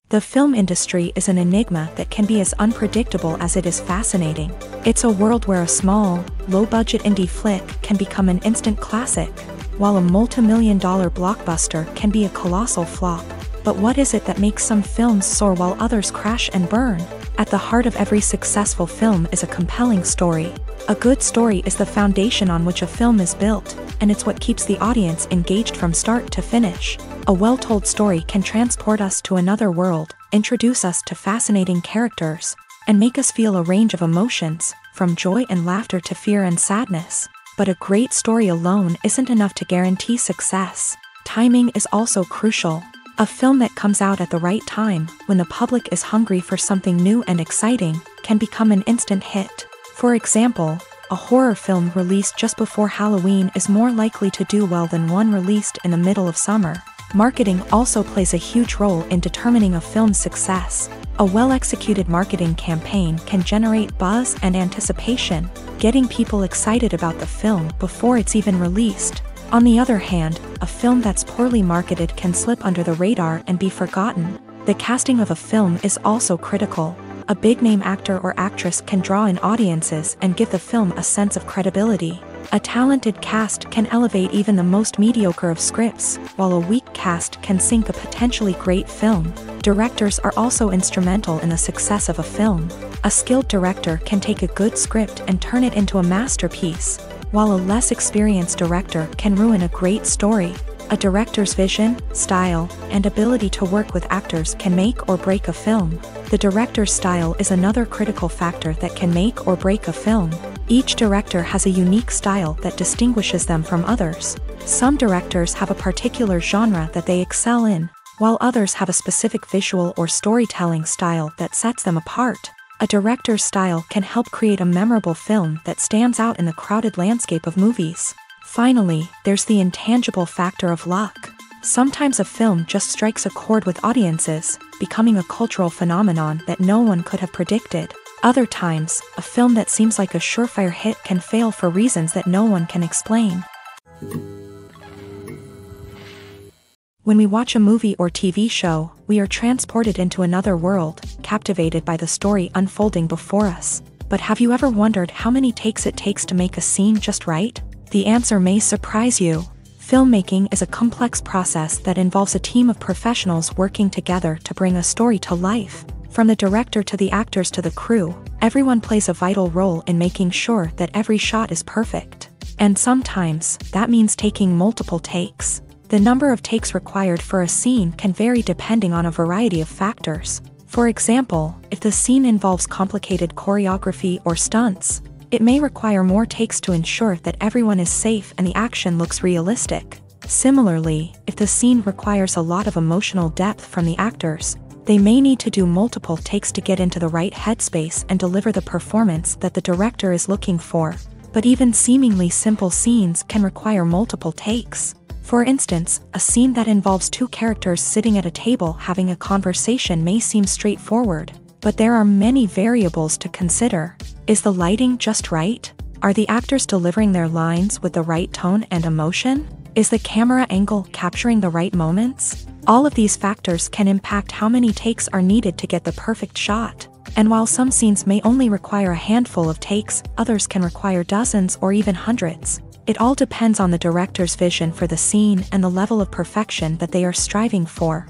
The film industry is an enigma that can be as unpredictable as it is fascinating. It's a world where a small, low-budget indie flick can become an instant classic, while a multi-million-dollar blockbuster can be a colossal flop. But what is it that makes some films soar while others crash and burn? At the heart of every successful film is a compelling story. A good story is the foundation on which a film is built, and it's what keeps the audience engaged from start to finish. A well-told story can transport us to another world, introduce us to fascinating characters, and make us feel a range of emotions, from joy and laughter to fear and sadness. But a great story alone isn't enough to guarantee success. Timing is also crucial. A film that comes out at the right time, when the public is hungry for something new and exciting, can become an instant hit. For example, a horror film released just before Halloween is more likely to do well than one released in the middle of summer. Marketing also plays a huge role in determining a film's success. A well-executed marketing campaign can generate buzz and anticipation, getting people excited about the film before it's even released. On the other hand, a film that's poorly marketed can slip under the radar and be forgotten. The casting of a film is also critical. A big-name actor or actress can draw in audiences and give the film a sense of credibility. A talented cast can elevate even the most mediocre of scripts, while a weak cast can sink a potentially great film. Directors are also instrumental in the success of a film. A skilled director can take a good script and turn it into a masterpiece, while a less experienced director can ruin a great story. A director's vision, style, and ability to work with actors can make or break a film. The director's style is another critical factor that can make or break a film. Each director has a unique style that distinguishes them from others. Some directors have a particular genre that they excel in, while others have a specific visual or storytelling style that sets them apart. A director's style can help create a memorable film that stands out in the crowded landscape of movies. Finally, there's the intangible factor of luck. Sometimes a film just strikes a chord with audiences, becoming a cultural phenomenon that no one could have predicted. Other times, a film that seems like a surefire hit can fail for reasons that no one can explain. When we watch a movie or TV show, we are transported into another world, captivated by the story unfolding before us. But have you ever wondered how many takes it takes to make a scene just right? The answer may surprise you. Filmmaking is a complex process that involves a team of professionals working together to bring a story to life. From the director to the actors to the crew, everyone plays a vital role in making sure that every shot is perfect. And sometimes, that means taking multiple takes. The number of takes required for a scene can vary depending on a variety of factors. For example, if the scene involves complicated choreography or stunts, it may require more takes to ensure that everyone is safe and the action looks realistic. Similarly, if the scene requires a lot of emotional depth from the actors, they may need to do multiple takes to get into the right headspace and deliver the performance that the director is looking for. But even seemingly simple scenes can require multiple takes. For instance, a scene that involves two characters sitting at a table having a conversation may seem straightforward, but there are many variables to consider. Is the lighting just right? Are the actors delivering their lines with the right tone and emotion? Is the camera angle capturing the right moments? All of these factors can impact how many takes are needed to get the perfect shot. And while some scenes may only require a handful of takes, others can require dozens or even hundreds. It all depends on the director's vision for the scene and the level of perfection that they are striving for.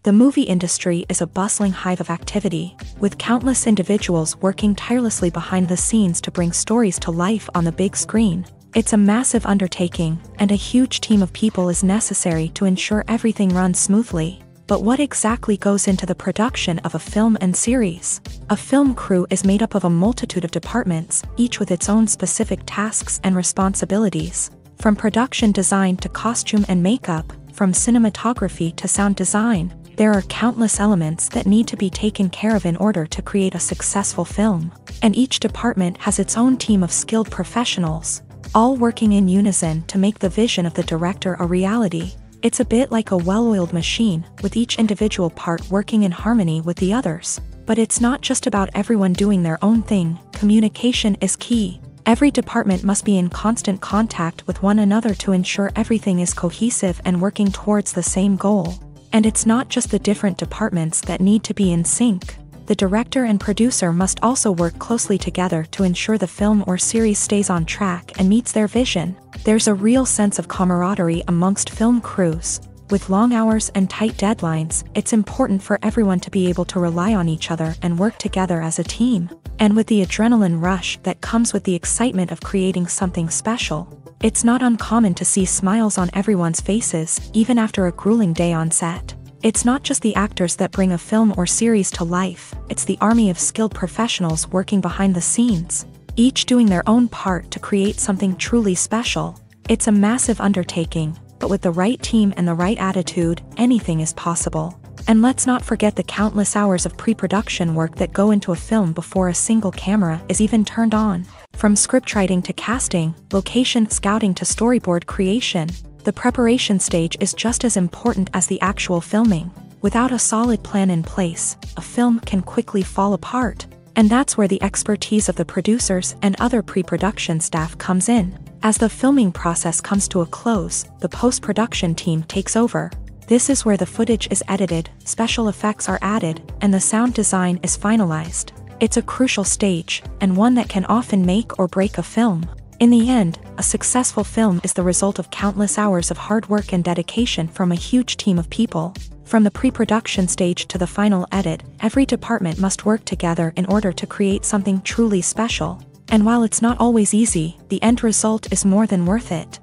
The movie industry is a bustling hive of activity, with countless individuals working tirelessly behind the scenes to bring stories to life on the big screen. It's a massive undertaking, and a huge team of people is necessary to ensure everything runs smoothly. But what exactly goes into the production of a film and series? A film crew is made up of a multitude of departments, each with its own specific tasks and responsibilities. From production design to costume and makeup, from cinematography to sound design, there are countless elements that need to be taken care of in order to create a successful film. And each department has its own team of skilled professionals, all working in unison to make the vision of the director a reality. It's a bit like a well-oiled machine, with each individual part working in harmony with the others. But it's not just about everyone doing their own thing. Communication is key. Every department must be in constant contact with one another to ensure everything is cohesive and working towards the same goal. And it's not just the different departments that need to be in sync. The director and producer must also work closely together to ensure the film or series stays on track and meets their vision. There's a real sense of camaraderie amongst film crews. With long hours and tight deadlines, it's important for everyone to be able to rely on each other and work together as a team. And with the adrenaline rush that comes with the excitement of creating something special, it's not uncommon to see smiles on everyone's faces, even after a grueling day on set. It's not just the actors that bring a film or series to life, it's the army of skilled professionals working behind the scenes, each doing their own part to create something truly special. It's a massive undertaking, but with the right team and the right attitude, anything is possible. And let's not forget the countless hours of pre-production work that go into a film before a single camera is even turned on. From scriptwriting to casting, location scouting to storyboard creation, the preparation stage is just as important as the actual filming. Without a solid plan in place, a film can quickly fall apart. And that's where the expertise of the producers and other pre-production staff comes in. As the filming process comes to a close, the post-production team takes over. This is where the footage is edited, special effects are added, and the sound design is finalized. It's a crucial stage, and one that can often make or break a film. In the end, a successful film is the result of countless hours of hard work and dedication from a huge team of people. From the pre-production stage to the final edit, every department must work together in order to create something truly special. And while it's not always easy, the end result is more than worth it.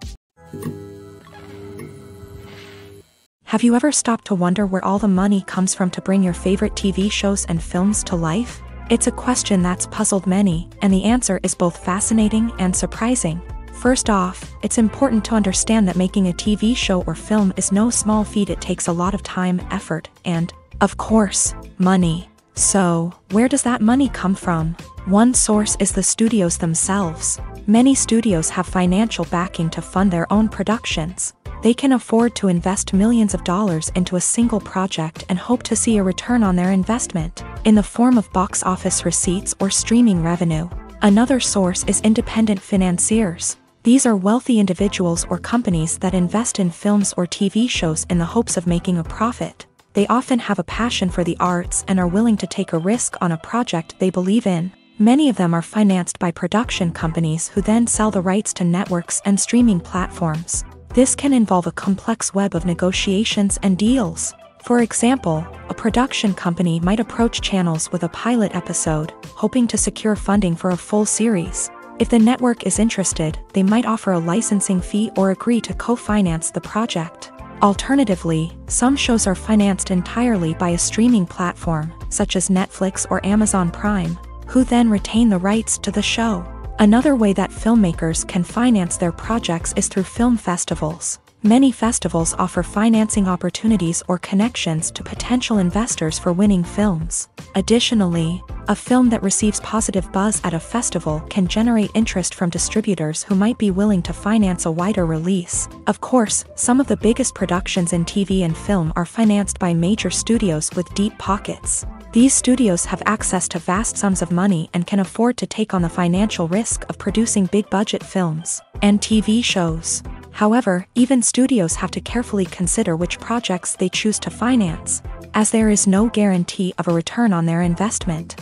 Have you ever stopped to wonder where all the money comes from to bring your favorite TV shows and films to life? It's a question that's puzzled many, and the answer is both fascinating and surprising. First off, it's important to understand that making a TV show or film is no small feat. It takes a lot of time, effort, and, of course, money. So, where does that money come from? One source is the studios themselves. Many studios have financial backing to fund their own productions. They can afford to invest millions of dollars into a single project and hope to see a return on their investment, in the form of box office receipts or streaming revenue. Another source is independent financiers. These are wealthy individuals or companies that invest in films or TV shows in the hopes of making a profit. They often have a passion for the arts and are willing to take a risk on a project they believe in. Many of them are financed by production companies who then sell the rights to networks and streaming platforms. This can involve a complex web of negotiations and deals. For example, a production company might approach channels with a pilot episode, hoping to secure funding for a full series. If the network is interested, they might offer a licensing fee or agree to co-finance the project. Alternatively, some shows are financed entirely by a streaming platform, such as Netflix or Amazon Prime, who then retain the rights to the show. Another way that filmmakers can finance their projects is through film festivals. Many festivals offer financing opportunities or connections to potential investors for winning films. Additionally, a film that receives positive buzz at a festival can generate interest from distributors who might be willing to finance a wider release. Of course, some of the biggest productions in TV and film are financed by major studios with deep pockets. These studios have access to vast sums of money and can afford to take on the financial risk of producing big-budget films and TV shows. However, even studios have to carefully consider which projects they choose to finance, as there is no guarantee of a return on their investment.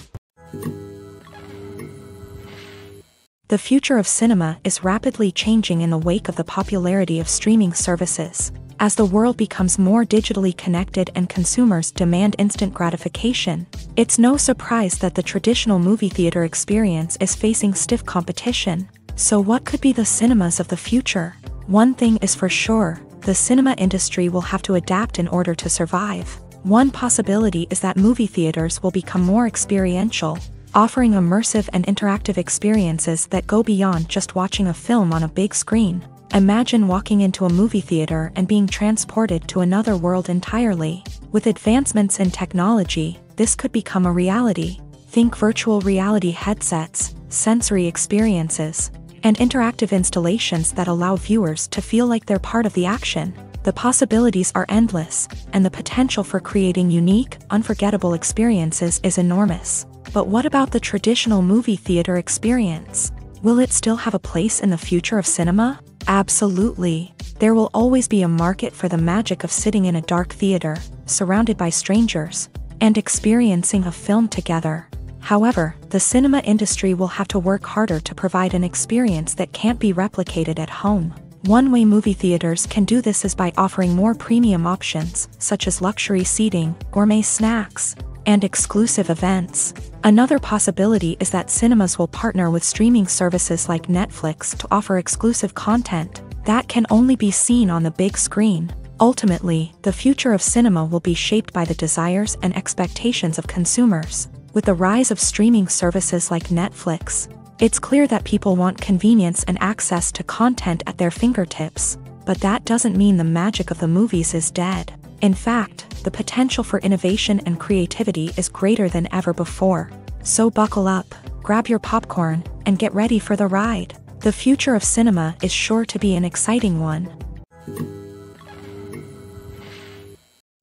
The future of cinema is rapidly changing in the wake of the popularity of streaming services. As the world becomes more digitally connected and consumers demand instant gratification, it's no surprise that the traditional movie theater experience is facing stiff competition. So what could be the cinemas of the future? One thing is for sure, the cinema industry will have to adapt in order to survive. One possibility is that movie theaters will become more experiential, offering immersive and interactive experiences that go beyond just watching a film on a big screen. Imagine walking into a movie theater and being transported to another world entirely. With advancements in technology, this could become a reality. Think virtual reality headsets, sensory experiences, and interactive installations that allow viewers to feel like they're part of the action. The possibilities are endless, and the potential for creating unique, unforgettable experiences is enormous. But what about the traditional movie theater experience? Will it still have a place in the future of cinema? Absolutely. There will always be a market for the magic of sitting in a dark theater, surrounded by strangers, and experiencing a film together. However, the cinema industry will have to work harder to provide an experience that can't be replicated at home. One way movie theaters can do this is by offering more premium options, such as luxury seating, gourmet snacks, and exclusive events. Another possibility is that cinemas will partner with streaming services like Netflix to offer exclusive content that can only be seen on the big screen. Ultimately, the future of cinema will be shaped by the desires and expectations of consumers. With the rise of streaming services like Netflix, it's clear that people want convenience and access to content at their fingertips. But that doesn't mean the magic of the movies is dead. In fact, the potential for innovation and creativity is greater than ever before. So buckle up, grab your popcorn, and get ready for the ride. The future of cinema is sure to be an exciting one.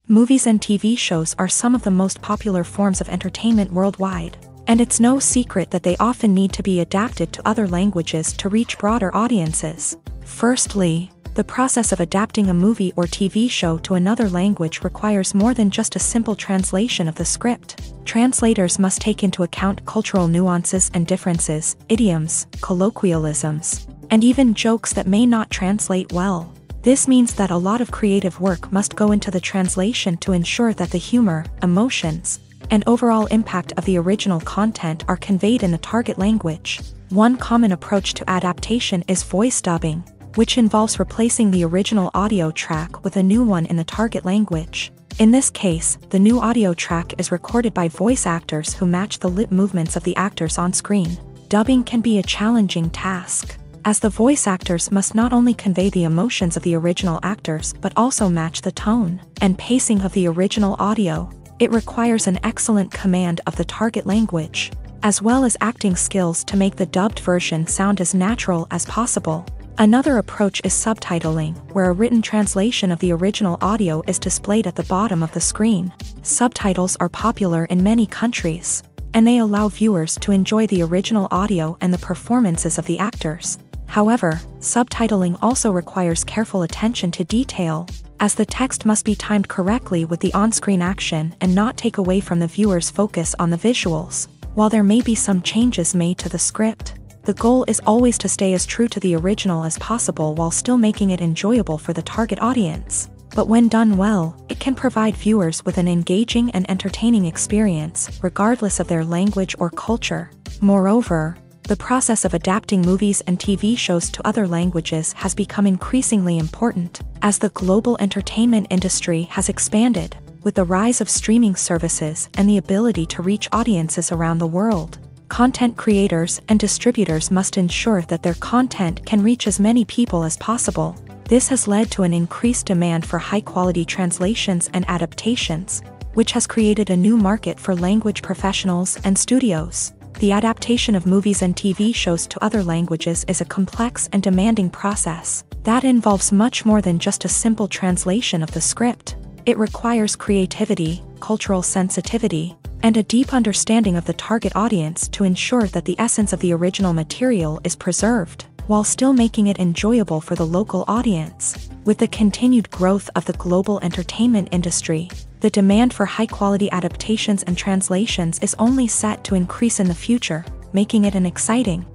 Movies and TV shows are some of the most popular forms of entertainment worldwide, and it's no secret that they often need to be adapted to other languages to reach broader audiences. Firstly, the process of adapting a movie or TV show to another language requires more than just a simple translation of the script. Translators must take into account cultural nuances and differences, idioms, colloquialisms, and even jokes that may not translate well. This means that a lot of creative work must go into the translation to ensure that the humor, emotions, and overall impact of the original content are conveyed in the target language. One common approach to adaptation is voice dubbing, which involves replacing the original audio track with a new one in the target language. In this case, the new audio track is recorded by voice actors who match the lip movements of the actors on screen. Dubbing can be a challenging task, as the voice actors must not only convey the emotions of the original actors but also match the tone and pacing of the original audio. It requires an excellent command of the target language, as well as acting skills to make the dubbed version sound as natural as possible. Another approach is subtitling, where a written translation of the original audio is displayed at the bottom of the screen. Subtitles are popular in many countries, and they allow viewers to enjoy the original audio and the performances of the actors. However, subtitling also requires careful attention to detail, as the text must be timed correctly with the on-screen action and not take away from the viewer's focus on the visuals. While there may be some changes made to the script, the goal is always to stay as true to the original as possible while still making it enjoyable for the target audience. But when done well, it can provide viewers with an engaging and entertaining experience, regardless of their language or culture. Moreover, the process of adapting movies and TV shows to other languages has become increasingly important, as the global entertainment industry has expanded, with the rise of streaming services and the ability to reach audiences around the world. Content creators and distributors must ensure that their content can reach as many people as possible. This has led to an increased demand for high-quality translations and adaptations, which has created a new market for language professionals and studios. The adaptation of movies and TV shows to other languages is a complex and demanding process that involves much more than just a simple translation of the script. It requires creativity, cultural sensitivity, and a deep understanding of the target audience to ensure that the essence of the original material is preserved, while still making it enjoyable for the local audience. With the continued growth of the global entertainment industry, the demand for high-quality adaptations and translations is only set to increase in the future, making it an exciting.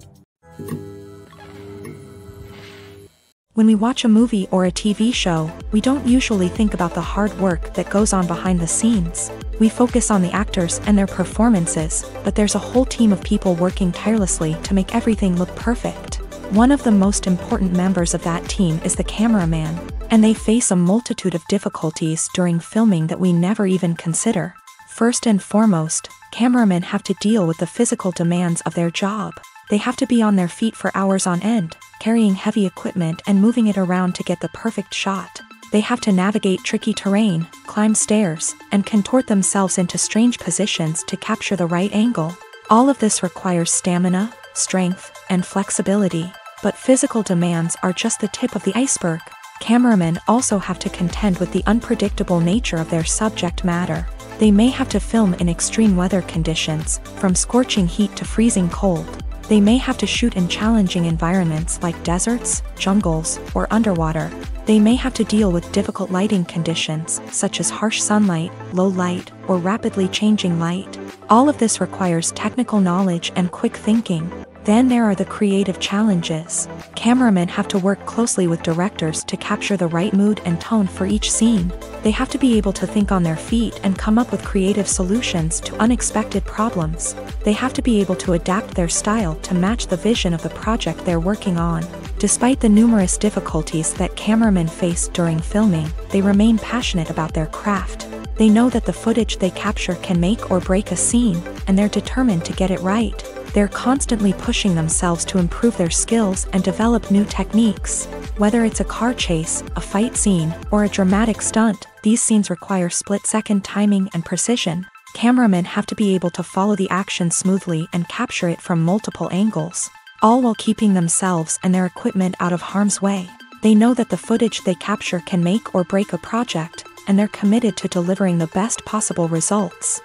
When we watch a movie or a TV show, we don't usually think about the hard work that goes on behind the scenes. We focus on the actors and their performances, but there's a whole team of people working tirelessly to make everything look perfect. One of the most important members of that team is the cameraman, and they face a multitude of difficulties during filming that we never even consider. First and foremost, cameramen have to deal with the physical demands of their job. They have to be on their feet for hours on end, carrying heavy equipment and moving it around to get the perfect shot. They have to navigate tricky terrain, climb stairs, and contort themselves into strange positions to capture the right angle. All of this requires stamina, strength, and flexibility. But physical demands are just the tip of the iceberg. Cameramen also have to contend with the unpredictable nature of their subject matter. They may have to film in extreme weather conditions, from scorching heat to freezing cold. They may have to shoot in challenging environments like deserts, jungles, or underwater. They may have to deal with difficult lighting conditions, such as harsh sunlight, low light, or rapidly changing light. All of this requires technical knowledge and quick thinking. Then there are the creative challenges. Cameramen have to work closely with directors to capture the right mood and tone for each scene. They have to be able to think on their feet and come up with creative solutions to unexpected problems. They have to be able to adapt their style to match the vision of the project they're working on. Despite the numerous difficulties that cameramen face during filming, they remain passionate about their craft. They know that the footage they capture can make or break a scene, and they're determined to get it right. They're constantly pushing themselves to improve their skills and develop new techniques. Whether it's a car chase, a fight scene, or a dramatic stunt, these scenes require split-second timing and precision. Cameramen have to be able to follow the action smoothly and capture it from multiple angles, all while keeping themselves and their equipment out of harm's way. They know that the footage they capture can make or break a project, and they're committed to delivering the best possible results.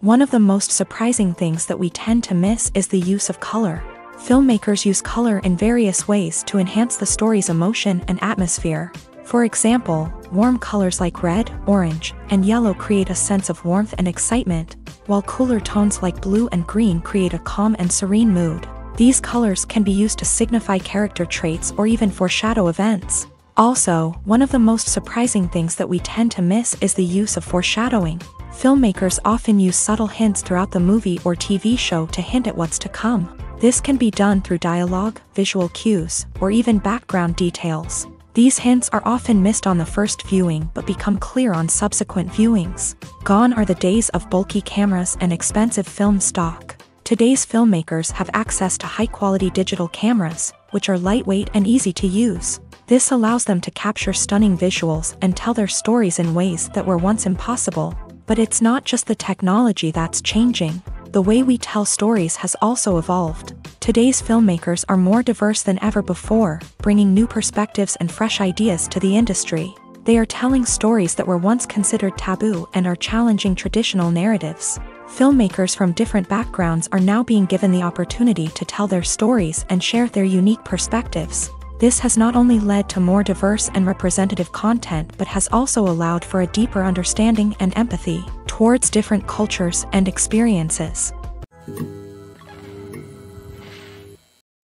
One of the most surprising things that we tend to miss is the use of color. Filmmakers use color in various ways to enhance the story's emotion and atmosphere. For example, warm colors like red, orange, and yellow create a sense of warmth and excitement, while cooler tones like blue and green create a calm and serene mood. These colors can be used to signify character traits or even foreshadow events. Also, one of the most surprising things that we tend to miss is the use of foreshadowing. Filmmakers often use subtle hints throughout the movie or TV show to hint at what's to come. This can be done through dialogue, visual cues, or even background details. These hints are often missed on the first viewing but become clear on subsequent viewings. Gone are the days of bulky cameras and expensive film stock. Today's filmmakers have access to high-quality digital cameras, which are lightweight and easy to use. This allows them to capture stunning visuals and tell their stories in ways that were once impossible. But it's not just the technology that's changing. The way we tell stories has also evolved. Today's filmmakers are more diverse than ever before, bringing new perspectives and fresh ideas to the industry. They are telling stories that were once considered taboo and are challenging traditional narratives. Filmmakers from different backgrounds are now being given the opportunity to tell their stories and share their unique perspectives. This has not only led to more diverse and representative content but has also allowed for a deeper understanding and empathy towards different cultures and experiences.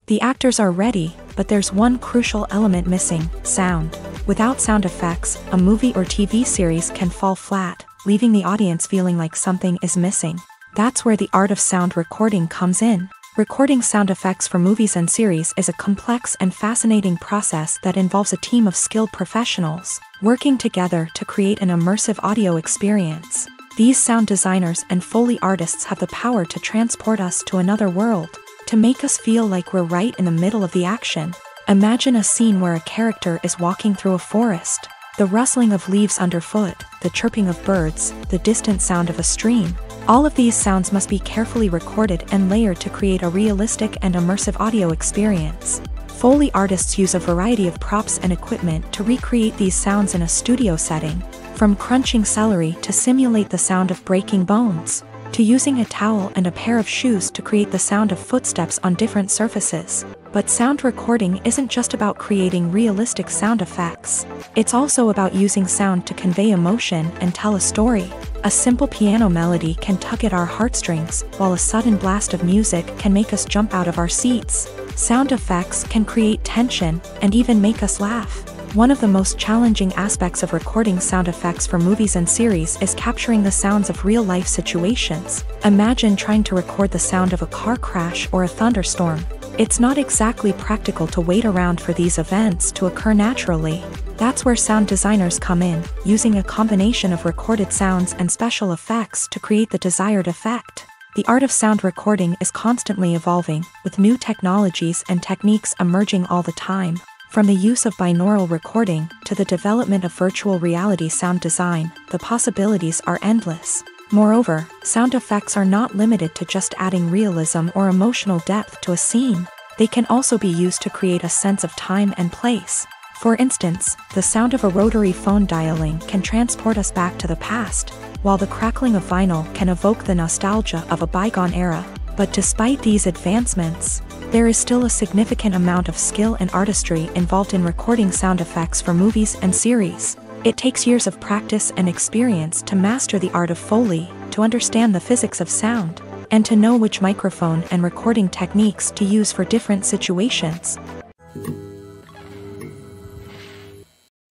The actors are ready, but there's one crucial element missing: sound. Without sound effects, a movie or TV series can fall flat, leaving the audience feeling like something is missing. That's where the art of sound recording comes in. Recording sound effects for movies and series is a complex and fascinating process that involves a team of skilled professionals working together to create an immersive audio experience. These sound designers and Foley artists have the power to transport us to another world, to make us feel like we're right in the middle of the action. Imagine a scene where a character is walking through a forest. The rustling of leaves underfoot, the chirping of birds, the distant sound of a stream. All of these sounds must be carefully recorded and layered to create a realistic and immersive audio experience. Foley artists use a variety of props and equipment to recreate these sounds in a studio setting, from crunching celery to simulate the sound of breaking bones, to using a towel and a pair of shoes to create the sound of footsteps on different surfaces. But sound recording isn't just about creating realistic sound effects. It's also about using sound to convey emotion and tell a story. A simple piano melody can tug at our heartstrings, while a sudden blast of music can make us jump out of our seats. Sound effects can create tension and even make us laugh. One of the most challenging aspects of recording sound effects for movies and series is capturing the sounds of real-life situations. Imagine trying to record the sound of a car crash or a thunderstorm. It's not exactly practical to wait around for these events to occur naturally. That's where sound designers come in, using a combination of recorded sounds and special effects to create the desired effect. The art of sound recording is constantly evolving, with new technologies and techniques emerging all the time. From the use of binaural recording to the development of virtual reality sound design, the possibilities are endless. Moreover, sound effects are not limited to just adding realism or emotional depth to a scene. They can also be used to create a sense of time and place. For instance, the sound of a rotary phone dialing can transport us back to the past, while the crackling of vinyl can evoke the nostalgia of a bygone era. But despite these advancements, there is still a significant amount of skill and artistry involved in recording sound effects for movies and series. It takes years of practice and experience to master the art of Foley, to understand the physics of sound, and to know which microphone and recording techniques to use for different situations.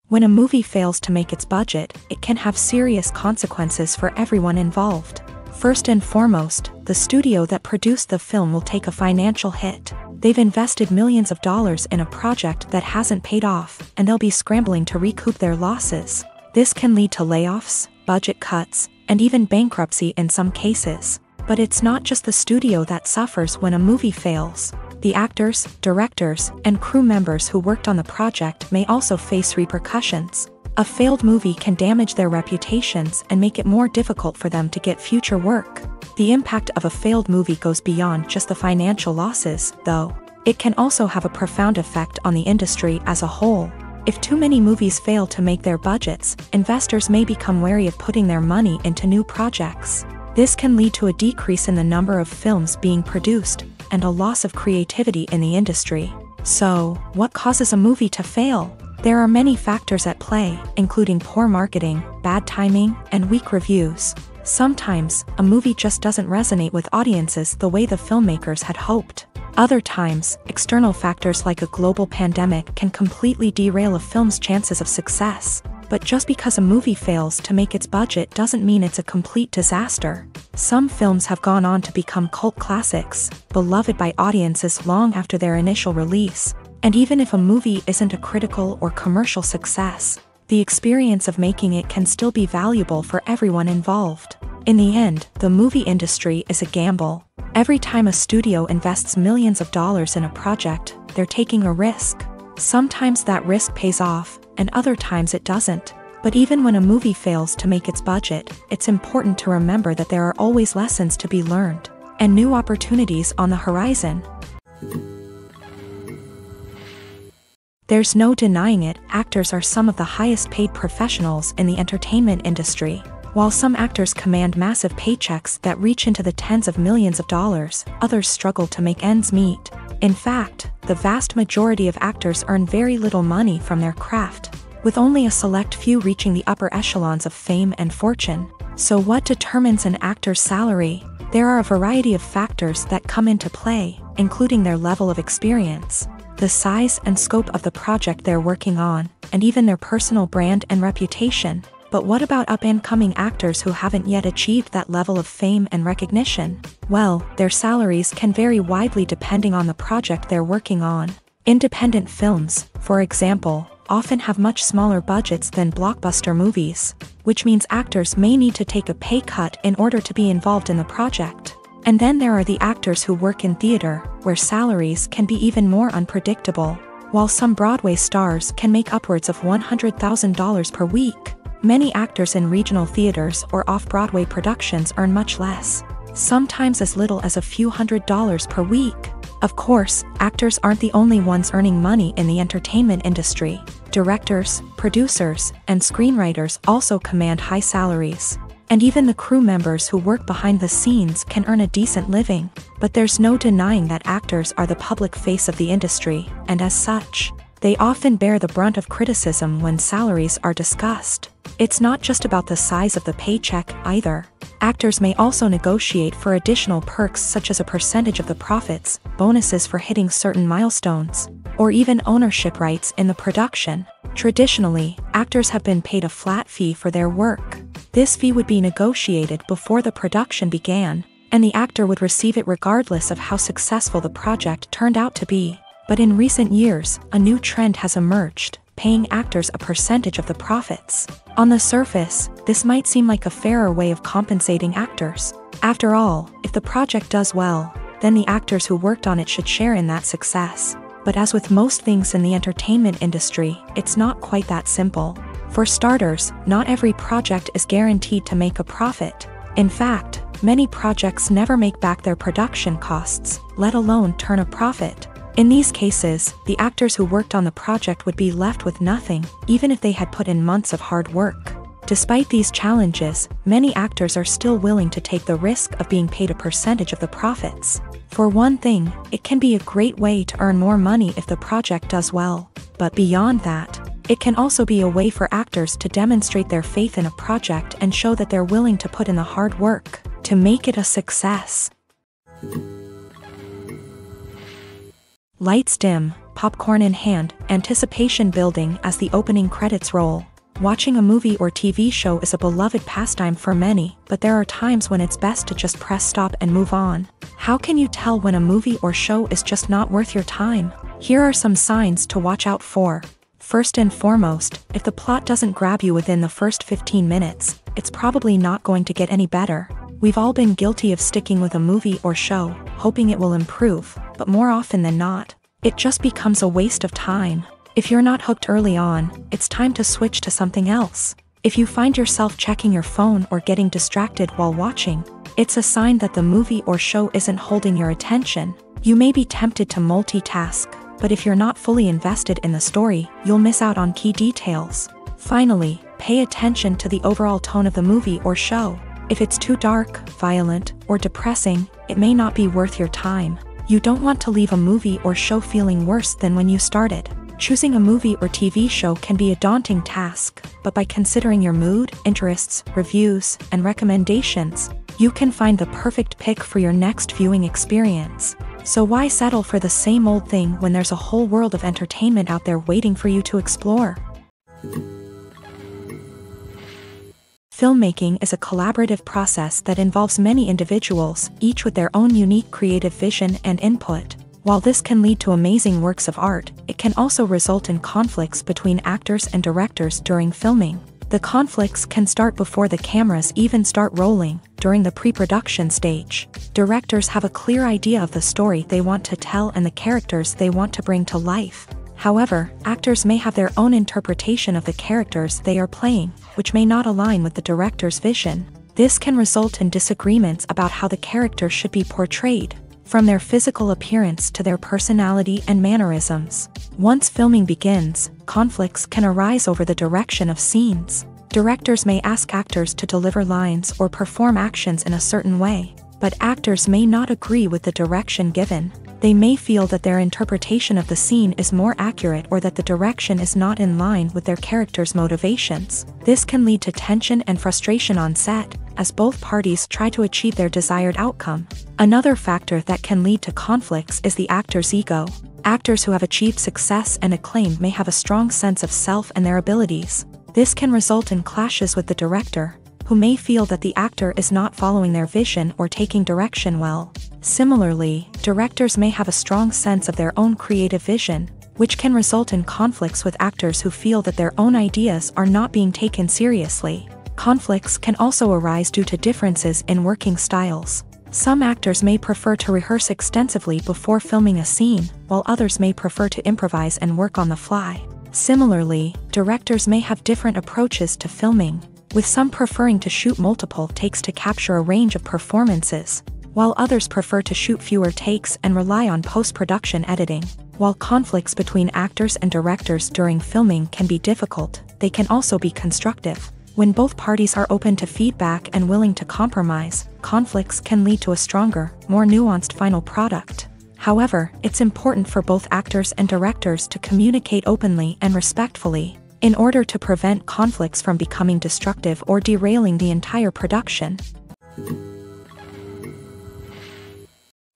When a movie fails to make its budget, it can have serious consequences for everyone involved. First and foremost, the studio that produced the film will take a financial hit. They've invested millions of dollars in a project that hasn't paid off, and they'll be scrambling to recoup their losses. This can lead to layoffs, budget cuts, and even bankruptcy in some cases. But it's not just the studio that suffers when a movie fails. The actors, directors, and crew members who worked on the project may also face repercussions. A failed movie can damage their reputations and make it more difficult for them to get future work. The impact of a failed movie goes beyond just the financial losses, though. It can also have a profound effect on the industry as a whole. If too many movies fail to make their budgets, investors may become wary of putting their money into new projects. This can lead to a decrease in the number of films being produced, and a loss of creativity in the industry. So, what causes a movie to fail? There are many factors at play, including poor marketing, bad timing, and weak reviews. Sometimes, a movie just doesn't resonate with audiences the way the filmmakers had hoped. Other times, external factors like a global pandemic can completely derail a film's chances of success. But just because a movie fails to make its budget doesn't mean it's a complete disaster. Some films have gone on to become cult classics, beloved by audiences long after their initial release. And even if a movie isn't a critical or commercial success, the experience of making it can still be valuable for everyone involved. In the end, the movie industry is a gamble. Every time a studio invests millions of dollars in a project, they're taking a risk. Sometimes that risk pays off, and other times it doesn't. But even when a movie fails to make its budget, it's important to remember that there are always lessons to be learned, and new opportunities on the horizon. There's no denying it, actors are some of the highest paid professionals in the entertainment industry. While some actors command massive paychecks that reach into the tens of millions of dollars, others struggle to make ends meet. In fact, the vast majority of actors earn very little money from their craft, with only a select few reaching the upper echelons of fame and fortune. So what determines an actor's salary? There are a variety of factors that come into play, including their level of experience, the size and scope of the project they're working on, and even their personal brand and reputation. But what about up-and-coming actors who haven't yet achieved that level of fame and recognition? Well, their salaries can vary widely depending on the project they're working on. Independent films, for example, often have much smaller budgets than blockbuster movies, which means actors may need to take a pay cut in order to be involved in the project. And then there are the actors who work in theater, where salaries can be even more unpredictable. While some Broadway stars can make upwards of $100,000 per week, many actors in regional theaters or off-Broadway productions earn much less, sometimes as little as a few $100s per week. Of course, actors aren't the only ones earning money in the entertainment industry. Directors, producers, and screenwriters also command high salaries. And even the crew members who work behind the scenes can earn a decent living. But there's no denying that actors are the public face of the industry, and as such, they often bear the brunt of criticism when salaries are discussed. It's not just about the size of the paycheck, either. Actors may also negotiate for additional perks such as a percentage of the profits, bonuses for hitting certain milestones, or even ownership rights in the production. Traditionally, actors have been paid a flat fee for their work. This fee would be negotiated before the production began, and the actor would receive it regardless of how successful the project turned out to be. But in recent years, a new trend has emerged, paying actors a percentage of the profits. On the surface, this might seem like a fairer way of compensating actors. After all, if the project does well, then the actors who worked on it should share in that success. But as with most things in the entertainment industry, it's not quite that simple. For starters, not every project is guaranteed to make a profit. In fact, many projects never make back their production costs, let alone turn a profit. In these cases, the actors who worked on the project would be left with nothing, even if they had put in months of hard work. Despite these challenges, many actors are still willing to take the risk of being paid a percentage of the profits. For one thing, it can be a great way to earn more money if the project does well. But beyond that, it can also be a way for actors to demonstrate their faith in a project and show that they're willing to put in the hard work to make it a success. Lights dim, popcorn in hand, anticipation building as the opening credits roll. Watching a movie or TV show is a beloved pastime for many, but there are times when it's best to just press stop and move on. How can you tell when a movie or show is just not worth your time? Here are some signs to watch out for. First and foremost, if the plot doesn't grab you within the first 15 minutes, it's probably not going to get any better. We've all been guilty of sticking with a movie or show, hoping it will improve, but more often than not, it just becomes a waste of time. If you're not hooked early on, it's time to switch to something else. If you find yourself checking your phone or getting distracted while watching, it's a sign that the movie or show isn't holding your attention. You may be tempted to multitask, but if you're not fully invested in the story, you'll miss out on key details. Finally, pay attention to the overall tone of the movie or show. If it's too dark, violent, or depressing, it may not be worth your time. You don't want to leave a movie or show feeling worse than when you started. Choosing a movie or TV show can be a daunting task, but by considering your mood, interests, reviews, and recommendations, you can find the perfect pick for your next viewing experience. So why settle for the same old thing when there's a whole world of entertainment out there waiting for you to explore? Filmmaking is a collaborative process that involves many individuals, each with their own unique creative vision and input. While this can lead to amazing works of art, it can also result in conflicts between actors and directors during filming. The conflicts can start before the cameras even start rolling, during the pre-production stage. Directors have a clear idea of the story they want to tell and the characters they want to bring to life. However, actors may have their own interpretation of the characters they are playing, which may not align with the director's vision. This can result in disagreements about how the character should be portrayed, from their physical appearance to their personality and mannerisms. Once filming begins, conflicts can arise over the direction of scenes. Directors may ask actors to deliver lines or perform actions in a certain way, but actors may not agree with the direction given. They may feel that their interpretation of the scene is more accurate or that the direction is not in line with their character's motivations. This can lead to tension and frustration on set, as both parties try to achieve their desired outcome. Another factor that can lead to conflicts is the actor's ego. Actors who have achieved success and acclaim may have a strong sense of self and their abilities. This can result in clashes with the director, who may feel that the actor is not following their vision or taking direction well. Similarly, directors may have a strong sense of their own creative vision, which can result in conflicts with actors who feel that their own ideas are not being taken seriously. Conflicts can also arise due to differences in working styles. Some actors may prefer to rehearse extensively before filming a scene, while others may prefer to improvise and work on the fly. Similarly, directors may have different approaches to filming, with some preferring to shoot multiple takes to capture a range of performances, while others prefer to shoot fewer takes and rely on post-production editing. While conflicts between actors and directors during filming can be difficult, they can also be constructive. When both parties are open to feedback and willing to compromise, conflicts can lead to a stronger, more nuanced final product. However, it's important for both actors and directors to communicate openly and respectfully, in order to prevent conflicts from becoming destructive or derailing the entire production.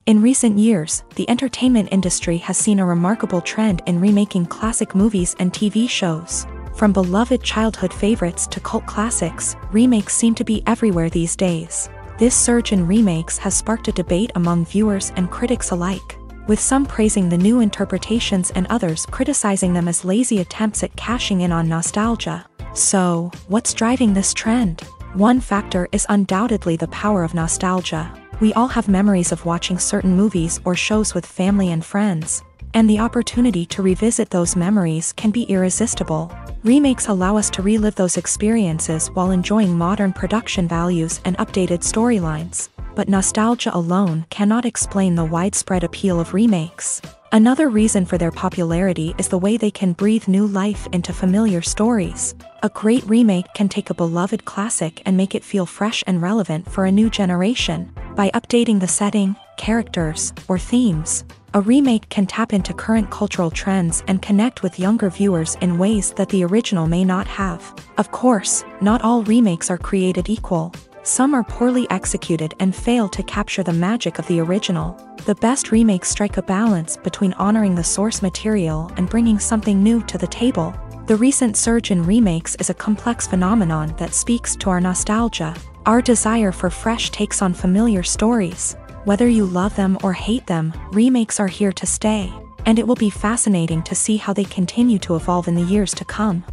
In recent years, the entertainment industry has seen a remarkable trend in remaking classic movies and TV shows. From beloved childhood favorites to cult classics, remakes seem to be everywhere these days. This surge in remakes has sparked a debate among viewers and critics alike, with some praising the new interpretations and others criticizing them as lazy attempts at cashing in on nostalgia. So, what's driving this trend? One factor is undoubtedly the power of nostalgia. We all have memories of watching certain movies or shows with family and friends, and the opportunity to revisit those memories can be irresistible. Remakes allow us to relive those experiences while enjoying modern production values and updated storylines. But nostalgia alone cannot explain the widespread appeal of remakes. Another reason for their popularity is the way they can breathe new life into familiar stories. A great remake can take a beloved classic and make it feel fresh and relevant for a new generation. By updating the setting, characters, or themes, a remake can tap into current cultural trends and connect with younger viewers in ways that the original may not have. Of course, not all remakes are created equal. Some are poorly executed and fail to capture the magic of the original. The best remakes strike a balance between honoring the source material and bringing something new to the table. The recent surge in remakes is a complex phenomenon that speaks to our nostalgia, our desire for fresh takes on familiar stories. Whether you love them or hate them, remakes are here to stay, and it will be fascinating to see how they continue to evolve in the years to come.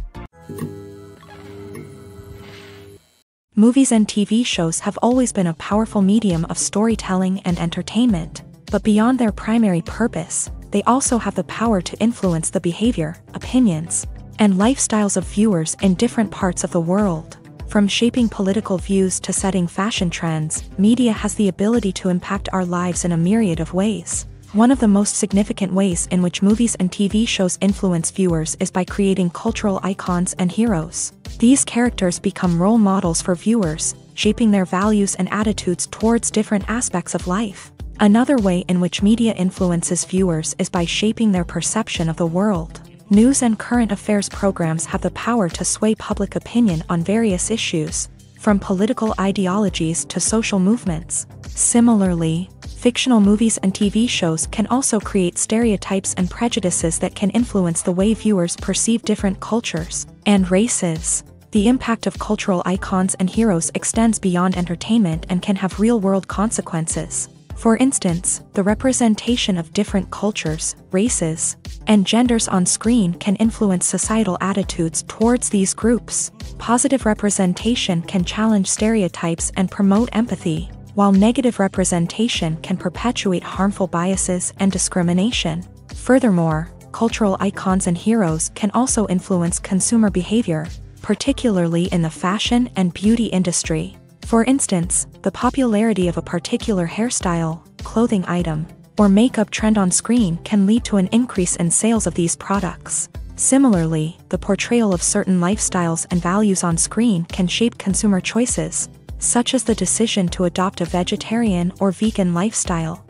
Movies and TV shows have always been a powerful medium of storytelling and entertainment, but beyond their primary purpose, they also have the power to influence the behavior, opinions, and lifestyles of viewers in different parts of the world. From shaping political views to setting fashion trends, media has the ability to impact our lives in a myriad of ways. One of the most significant ways in which movies and TV shows influence viewers is by creating cultural icons and heroes. These characters become role models for viewers, shaping their values and attitudes towards different aspects of life. Another way in which media influences viewers is by shaping their perception of the world. News and current affairs programs have the power to sway public opinion on various issues, from political ideologies to social movements. Similarly, fictional movies and TV shows can also create stereotypes and prejudices that can influence the way viewers perceive different cultures and races. The impact of cultural icons and heroes extends beyond entertainment and can have real-world consequences. For instance, the representation of different cultures, races, and genders on screen can influence societal attitudes towards these groups. Positive representation can challenge stereotypes and promote empathy, while negative representation can perpetuate harmful biases and discrimination. Furthermore, cultural icons and heroes can also influence consumer behavior, particularly in the fashion and beauty industry. For instance, the popularity of a particular hairstyle, clothing item, or makeup trend on screen can lead to an increase in sales of these products. Similarly, the portrayal of certain lifestyles and values on screen can shape consumer choices, such as the decision to adopt a vegetarian or vegan lifestyle.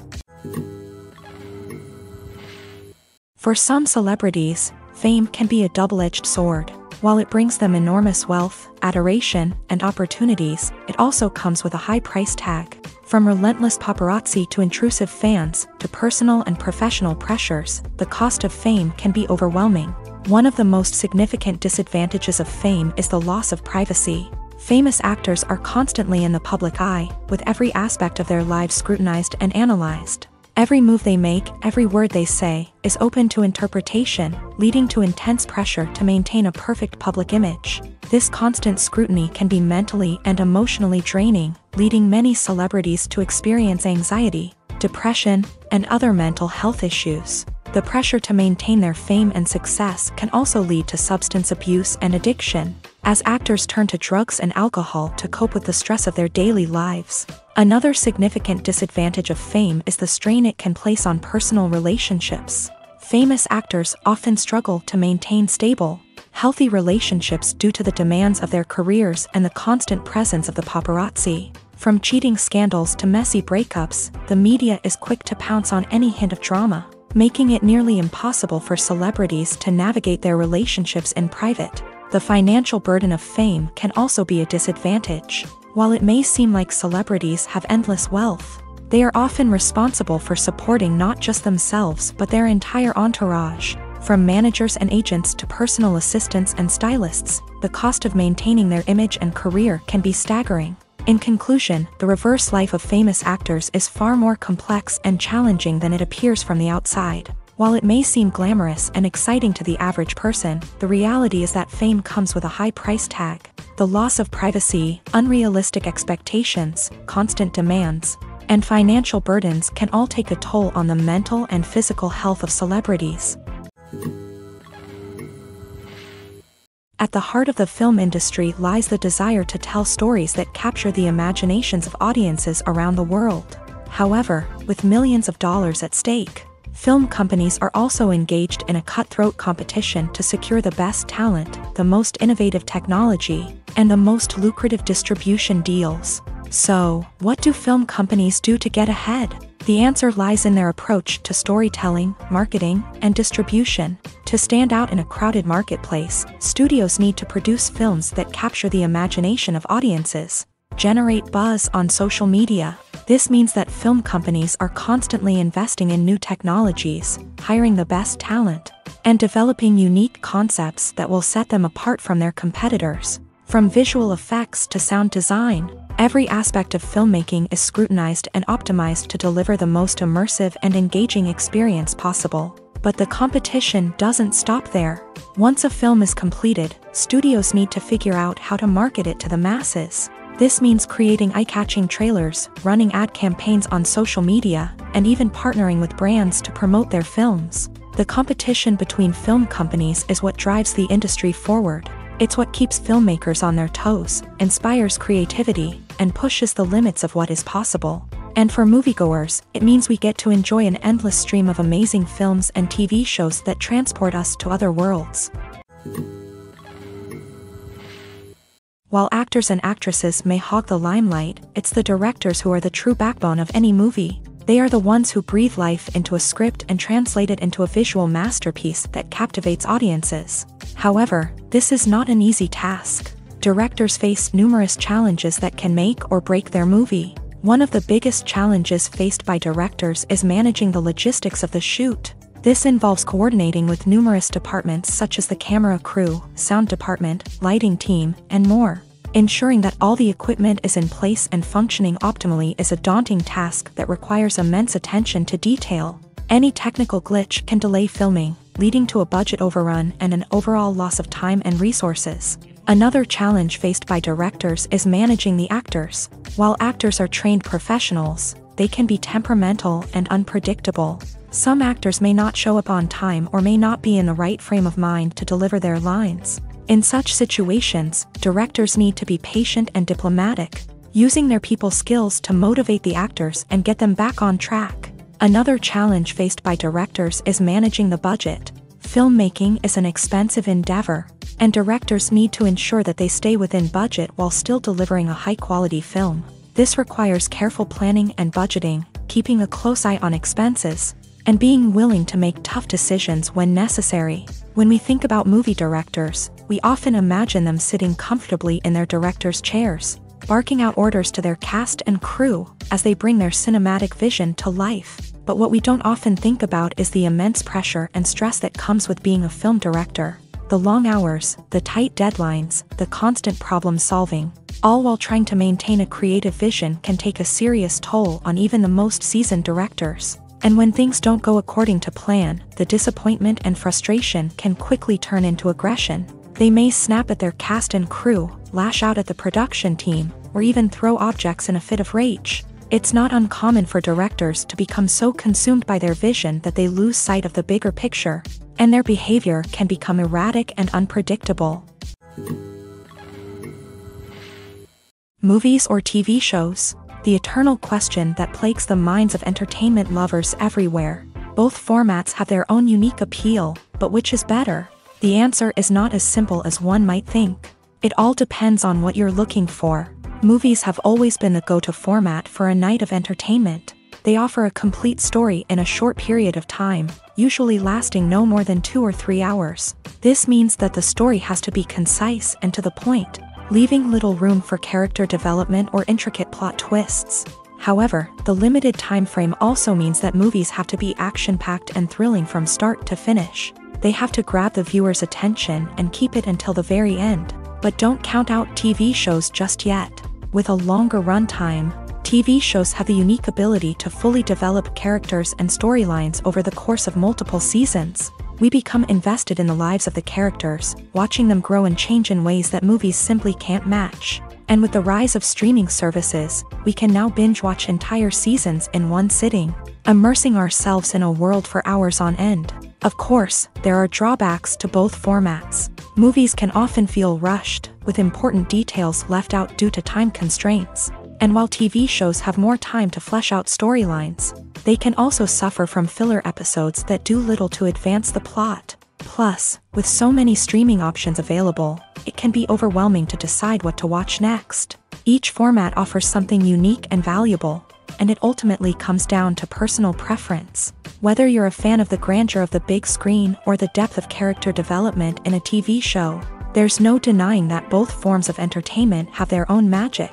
For some celebrities, fame can be a double-edged sword. While it brings them enormous wealth, adoration, and opportunities, it also comes with a high price tag. From relentless paparazzi to intrusive fans, to personal and professional pressures, the cost of fame can be overwhelming. One of the most significant disadvantages of fame is the loss of privacy. Famous actors are constantly in the public eye, with every aspect of their lives scrutinized and analyzed. Every move they make, every word they say, is open to interpretation, leading to intense pressure to maintain a perfect public image. This constant scrutiny can be mentally and emotionally draining, leading many celebrities to experience anxiety, depression, and other mental health issues. The pressure to maintain their fame and success can also lead to substance abuse and addiction, as actors turn to drugs and alcohol to cope with the stress of their daily lives. Another significant disadvantage of fame is the strain it can place on personal relationships. Famous actors often struggle to maintain stable, healthy relationships due to the demands of their careers and the constant presence of the paparazzi. From cheating scandals to messy breakups, the media is quick to pounce on any hint of drama, making it nearly impossible for celebrities to navigate their relationships in private. The financial burden of fame can also be a disadvantage. While it may seem like celebrities have endless wealth, they are often responsible for supporting not just themselves but their entire entourage. From managers and agents to personal assistants and stylists, the cost of maintaining their image and career can be staggering. In conclusion, the reverse life of famous actors is far more complex and challenging than it appears from the outside. While it may seem glamorous and exciting to the average person, the reality is that fame comes with a high price tag. The loss of privacy, unrealistic expectations, constant demands, and financial burdens can all take a toll on the mental and physical health of celebrities. At the heart of the film industry lies the desire to tell stories that capture the imaginations of audiences around the world. However, with millions of dollars at stake, film companies are also engaged in a cutthroat competition to secure the best talent, the most innovative technology, and the most lucrative distribution deals. So, what do film companies do to get ahead? The answer lies in their approach to storytelling, marketing, and distribution. To stand out in a crowded marketplace, studios need to produce films that capture the imagination of audiences, generate buzz on social media. This means that film companies are constantly investing in new technologies, hiring the best talent, and developing unique concepts that will set them apart from their competitors. From visual effects to sound design, every aspect of filmmaking is scrutinized and optimized to deliver the most immersive and engaging experience possible. But the competition doesn't stop there. Once a film is completed, studios need to figure out how to market it to the masses. This means creating eye-catching trailers, running ad campaigns on social media, and even partnering with brands to promote their films. The competition between film companies is what drives the industry forward. It's what keeps filmmakers on their toes, inspires creativity, and pushes the limits of what is possible. And for moviegoers, it means we get to enjoy an endless stream of amazing films and TV shows that transport us to other worlds. While actors and actresses may hog the limelight, it's the directors who are the true backbone of any movie. They are the ones who breathe life into a script and translate it into a visual masterpiece that captivates audiences. However, this is not an easy task. Directors face numerous challenges that can make or break their movie. One of the biggest challenges faced by directors is managing the logistics of the shoot. This involves coordinating with numerous departments such as the camera crew, sound department, lighting team, and more. Ensuring that all the equipment is in place and functioning optimally is a daunting task that requires immense attention to detail. Any technical glitch can delay filming, leading to a budget overrun and an overall loss of time and resources. Another challenge faced by directors is managing the actors. While actors are trained professionals, they can be temperamental and unpredictable. Some actors may not show up on time or may not be in the right frame of mind to deliver their lines. In such situations, directors need to be patient and diplomatic, using their people skills to motivate the actors and get them back on track. Another challenge faced by directors is managing the budget. Filmmaking is an expensive endeavor, and directors need to ensure that they stay within budget while still delivering a high-quality film. This requires careful planning and budgeting, keeping a close eye on expenses, and being willing to make tough decisions when necessary. When we think about movie directors, we often imagine them sitting comfortably in their director's chairs, barking out orders to their cast and crew as they bring their cinematic vision to life. But what we don't often think about is the immense pressure and stress that comes with being a film director. The long hours, the tight deadlines, the constant problem solving, all while trying to maintain a creative vision can take a serious toll on even the most seasoned directors. And when things don't go according to plan, the disappointment and frustration can quickly turn into aggression. They may snap at their cast and crew, lash out at the production team, or even throw objects in a fit of rage. It's not uncommon for directors to become so consumed by their vision that they lose sight of the bigger picture, and their behavior can become erratic and unpredictable. Movies or TV shows? The eternal question that plagues the minds of entertainment lovers everywhere. Both formats have their own unique appeal, but which is better? The answer is not as simple as one might think. It all depends on what you're looking for. Movies have always been the go-to format for a night of entertainment. They offer a complete story in a short period of time, usually lasting no more than 2 or 3 hours. This means that the story has to be concise and to the point, leaving little room for character development or intricate plot twists. However, the limited time frame also means that movies have to be action-packed and thrilling from start to finish. They have to grab the viewer's attention and keep it until the very end. But don't count out TV shows just yet. With a longer runtime, TV shows have the unique ability to fully develop characters and storylines over the course of multiple seasons. We become invested in the lives of the characters, watching them grow and change in ways that movies simply can't match. And with the rise of streaming services, we can now binge-watch entire seasons in one sitting, immersing ourselves in a world for hours on end. Of course, there are drawbacks to both formats. Movies can often feel rushed, with important details left out due to time constraints. And while TV shows have more time to flesh out storylines, they can also suffer from filler episodes that do little to advance the plot. Plus, with so many streaming options available, it can be overwhelming to decide what to watch next. Each format offers something unique and valuable, and it ultimately comes down to personal preference. Whether you're a fan of the grandeur of the big screen or the depth of character development in a TV show, there's no denying that both forms of entertainment have their own magic.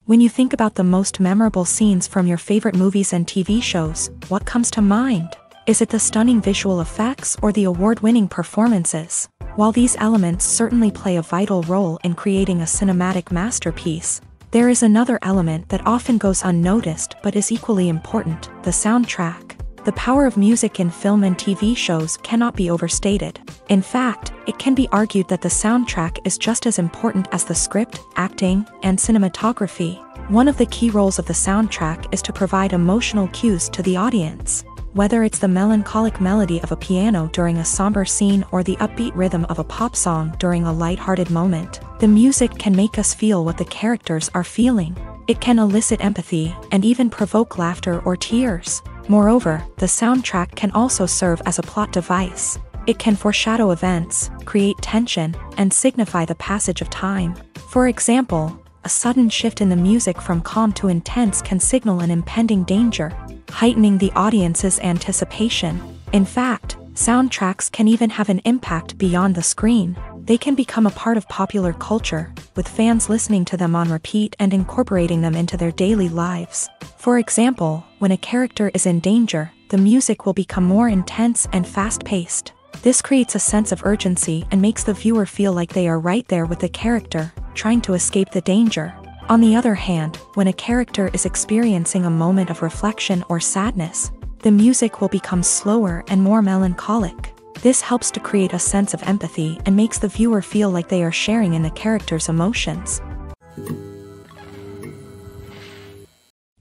When you think about the most memorable scenes from your favorite movies and TV shows, what comes to mind? Is it the stunning visual effects or the award-winning performances? While these elements certainly play a vital role in creating a cinematic masterpiece, there is another element that often goes unnoticed but is equally important: the soundtrack. The power of music in film and TV shows cannot be overstated. In fact, it can be argued that the soundtrack is just as important as the script, acting, and cinematography. One of the key roles of the soundtrack is to provide emotional cues to the audience. Whether it's the melancholic melody of a piano during a somber scene or the upbeat rhythm of a pop song during a lighthearted moment, the music can make us feel what the characters are feeling. It can elicit empathy and even provoke laughter or tears. Moreover, the soundtrack can also serve as a plot device. It can foreshadow events, create tension, and signify the passage of time. For example, a sudden shift in the music from calm to intense can signal an impending danger, heightening the audience's anticipation. In fact, soundtracks can even have an impact beyond the screen. They can become a part of popular culture, with fans listening to them on repeat and incorporating them into their daily lives. For example, when a character is in danger, the music will become more intense and fast-paced. This creates a sense of urgency and makes the viewer feel like they are right there with the character, trying to escape the danger. On the other hand, when a character is experiencing a moment of reflection or sadness, the music will become slower and more melancholic. This helps to create a sense of empathy and makes the viewer feel like they are sharing in the character's emotions.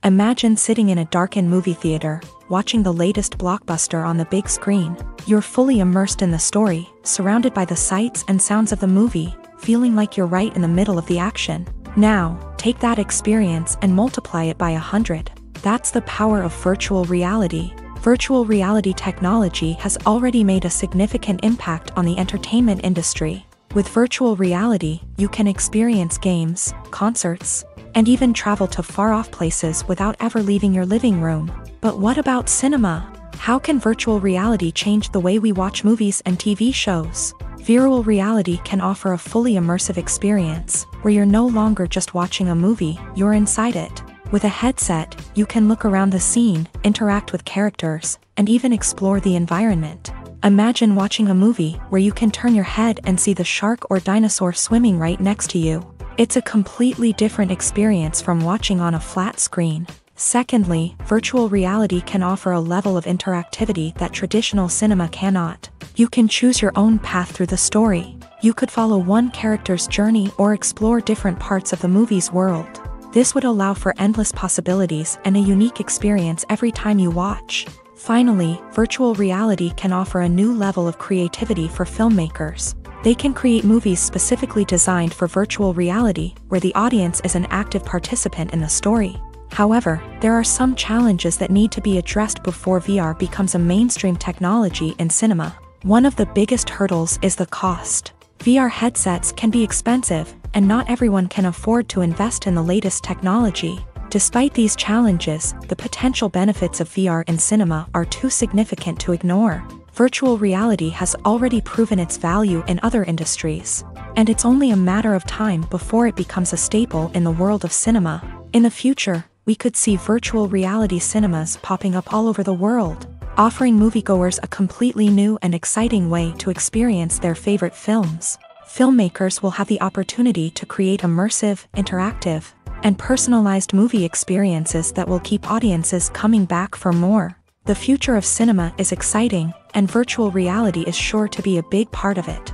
Imagine sitting in a darkened movie theater, watching the latest blockbuster on the big screen. You're fully immersed in the story, surrounded by the sights and sounds of the movie, feeling like you're right in the middle of the action. Now, take that experience and multiply it by 100. That's the power of virtual reality. Virtual reality technology has already made a significant impact on the entertainment industry. With virtual reality, you can experience games, concerts, and even travel to far-off places without ever leaving your living room. But what about cinema? How can virtual reality change the way we watch movies and TV shows? Virtual reality can offer a fully immersive experience, where you're no longer just watching a movie, you're inside it. With a headset, you can look around the scene, interact with characters, and even explore the environment. Imagine watching a movie where you can turn your head and see the shark or dinosaur swimming right next to you. It's a completely different experience from watching on a flat screen. Secondly, virtual reality can offer a level of interactivity that traditional cinema cannot. You can choose your own path through the story. You could follow one character's journey or explore different parts of the movie's world. This would allow for endless possibilities and a unique experience every time you watch. Finally, virtual reality can offer a new level of creativity for filmmakers. They can create movies specifically designed for virtual reality, where the audience is an active participant in the story. However, there are some challenges that need to be addressed before VR becomes a mainstream technology in cinema. One of the biggest hurdles is the cost. VR headsets can be expensive, and not everyone can afford to invest in the latest technology. Despite these challenges, the potential benefits of VR in cinema are too significant to ignore. Virtual reality has already proven its value in other industries, and it's only a matter of time before it becomes a staple in the world of cinema. In the future, we could see virtual reality cinemas popping up all over the world. offering moviegoers a completely new and exciting way to experience their favorite films. Filmmakers will have the opportunity to create immersive, interactive, and personalized movie experiences that will keep audiences coming back for more. The future of cinema is exciting, and virtual reality is sure to be a big part of it.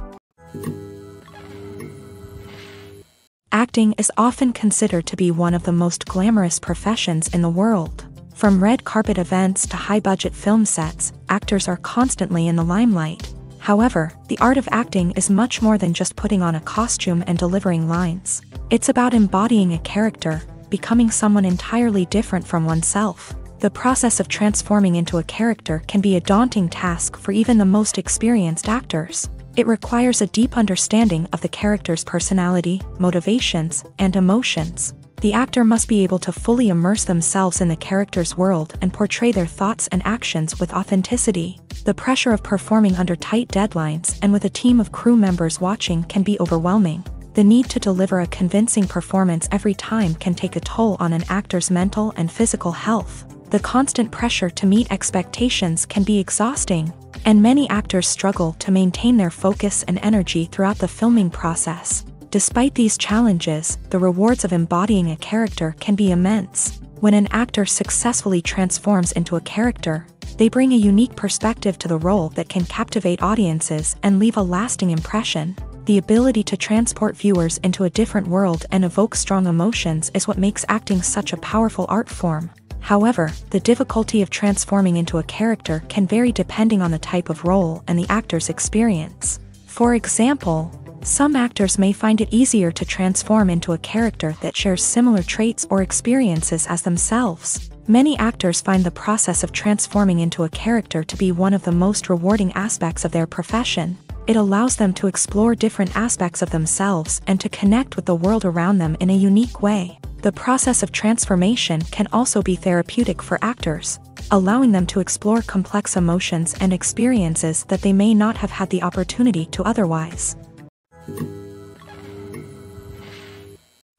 Acting is often considered to be one of the most glamorous professions in the world. From red carpet events to high-budget film sets, actors are constantly in the limelight. However, the art of acting is much more than just putting on a costume and delivering lines. It's about embodying a character, becoming someone entirely different from oneself. The process of transforming into a character can be a daunting task for even the most experienced actors. It requires a deep understanding of the character's personality, motivations, and emotions. The actor must be able to fully immerse themselves in the character's world and portray their thoughts and actions with authenticity. The pressure of performing under tight deadlines and with a team of crew members watching can be overwhelming. The need to deliver a convincing performance every time can take a toll on an actor's mental and physical health. The constant pressure to meet expectations can be exhausting, and many actors struggle to maintain their focus and energy throughout the filming process. Despite these challenges, the rewards of embodying a character can be immense. When an actor successfully transforms into a character, they bring a unique perspective to the role that can captivate audiences and leave a lasting impression. The ability to transport viewers into a different world and evoke strong emotions is what makes acting such a powerful art form. However, the difficulty of transforming into a character can vary depending on the type of role and the actor's experience. For example, some actors may find it easier to transform into a character that shares similar traits or experiences as themselves. Many actors find the process of transforming into a character to be one of the most rewarding aspects of their profession. It allows them to explore different aspects of themselves and to connect with the world around them in a unique way. The process of transformation can also be therapeutic for actors, allowing them to explore complex emotions and experiences that they may not have had the opportunity to otherwise.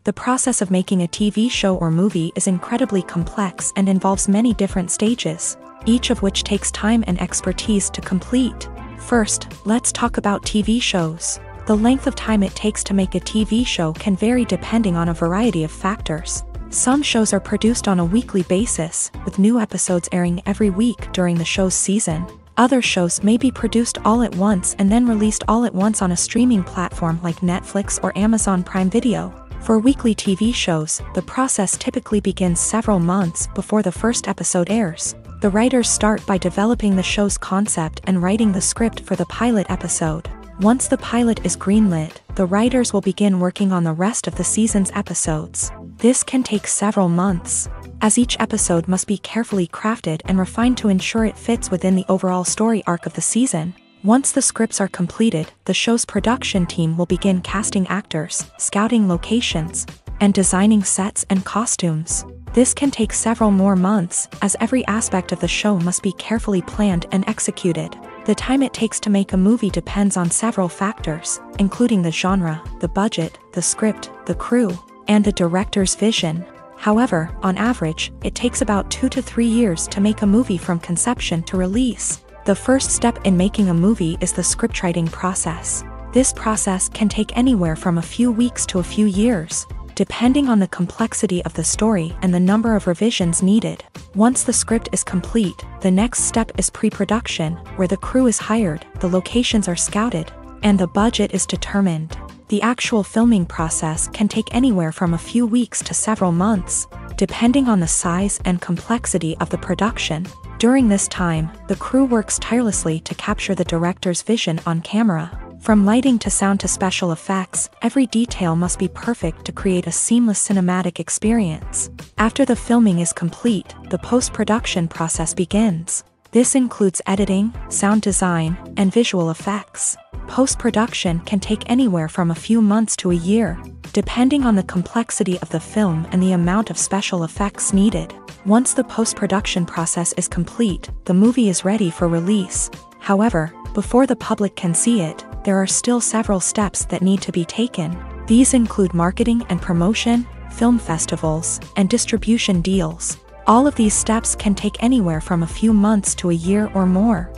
The process of making a TV show or movie is incredibly complex and involves many different stages, each of which takes time and expertise to complete. First, let's talk about TV shows. The length of time it takes to make a TV show can vary depending on a variety of factors. Some shows are produced on a weekly basis, with new episodes airing every week during the show's season. Other shows may be produced all at once and then released all at once on a streaming platform like Netflix or Amazon Prime Video. For weekly TV shows, the process typically begins several months before the first episode airs. The writers start by developing the show's concept and writing the script for the pilot episode. Once the pilot is greenlit, the writers will begin working on the rest of the season's episodes. This can take several months, as each episode must be carefully crafted and refined to ensure it fits within the overall story arc of the season. Once the scripts are completed, the show's production team will begin casting actors, scouting locations, and designing sets and costumes. This can take several more months, as every aspect of the show must be carefully planned and executed. The time it takes to make a movie depends on several factors, including the genre, the budget, the script, the crew, and the director's vision. However, on average, it takes about 2 to 3 years to make a movie from conception to release. The first step in making a movie is the scriptwriting process. This process can take anywhere from a few weeks to a few years, depending on the complexity of the story and the number of revisions needed. Once the script is complete, the next step is pre-production, where the crew is hired, the locations are scouted, and the budget is determined. The actual filming process can take anywhere from a few weeks to several months, depending on the size and complexity of the production. During this time, the crew works tirelessly to capture the director's vision on camera. From lighting to sound to special effects, every detail must be perfect to create a seamless cinematic experience. After the filming is complete, the post-production process begins. This includes editing, sound design, and visual effects. Post-production can take anywhere from a few months to a year, depending on the complexity of the film and the amount of special effects needed. Once the post-production process is complete, the movie is ready for release. However, before the public can see it, there are still several steps that need to be taken. These include marketing and promotion, film festivals, and distribution deals. All of these steps can take anywhere from a few months to a year or more.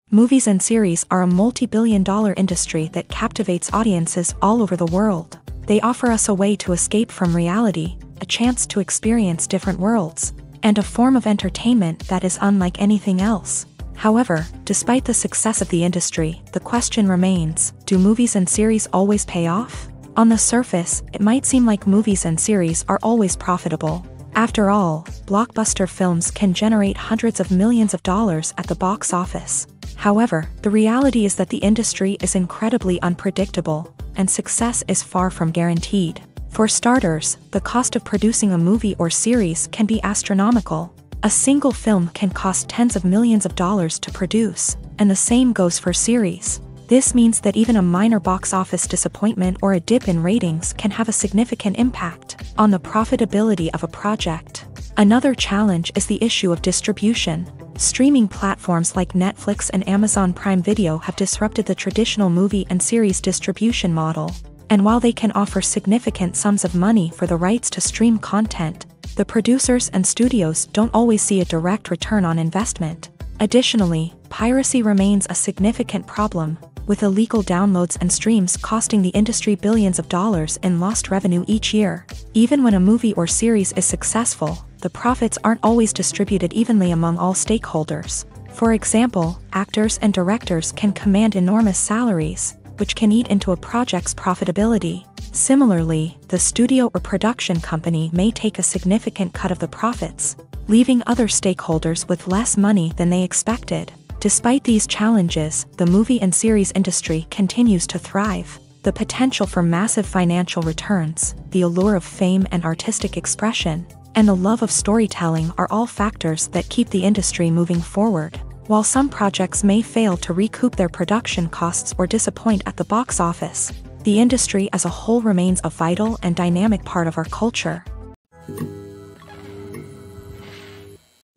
Movies and series are a multi-billion-dollar industry that captivates audiences all over the world. They offer us a way to escape from reality, a chance to experience different worlds, and a form of entertainment that is unlike anything else. However, despite the success of the industry, the question remains, do movies and series always pay off? On the surface, it might seem like movies and series are always profitable. After all, blockbuster films can generate hundreds of millions of dollars at the box office. However, the reality is that the industry is incredibly unpredictable, and success is far from guaranteed. For starters, the cost of producing a movie or series can be astronomical. A single film can cost tens of millions of dollars to produce, and the same goes for series. This means that even a minor box office disappointment or a dip in ratings can have a significant impact on the profitability of a project. Another challenge is the issue of distribution. Streaming platforms like Netflix and Amazon Prime Video have disrupted the traditional movie and series distribution model. And while they can offer significant sums of money for the rights to stream content, the producers and studios don't always see a direct return on investment. Additionally, piracy remains a significant problem, with illegal downloads and streams costing the industry billions of dollars in lost revenue each year. Even when a movie or series is successful, the profits aren't always distributed evenly among all stakeholders. For example, actors and directors can command enormous salaries, which can eat into a project's profitability. Similarly, the studio or production company may take a significant cut of the profits, leaving other stakeholders with less money than they expected. Despite these challenges, the movie and series industry continues to thrive. The potential for massive financial returns, the allure of fame and artistic expression, and the love of storytelling are all factors that keep the industry moving forward. While some projects may fail to recoup their production costs or disappoint at the box office, the industry as a whole remains a vital and dynamic part of our culture.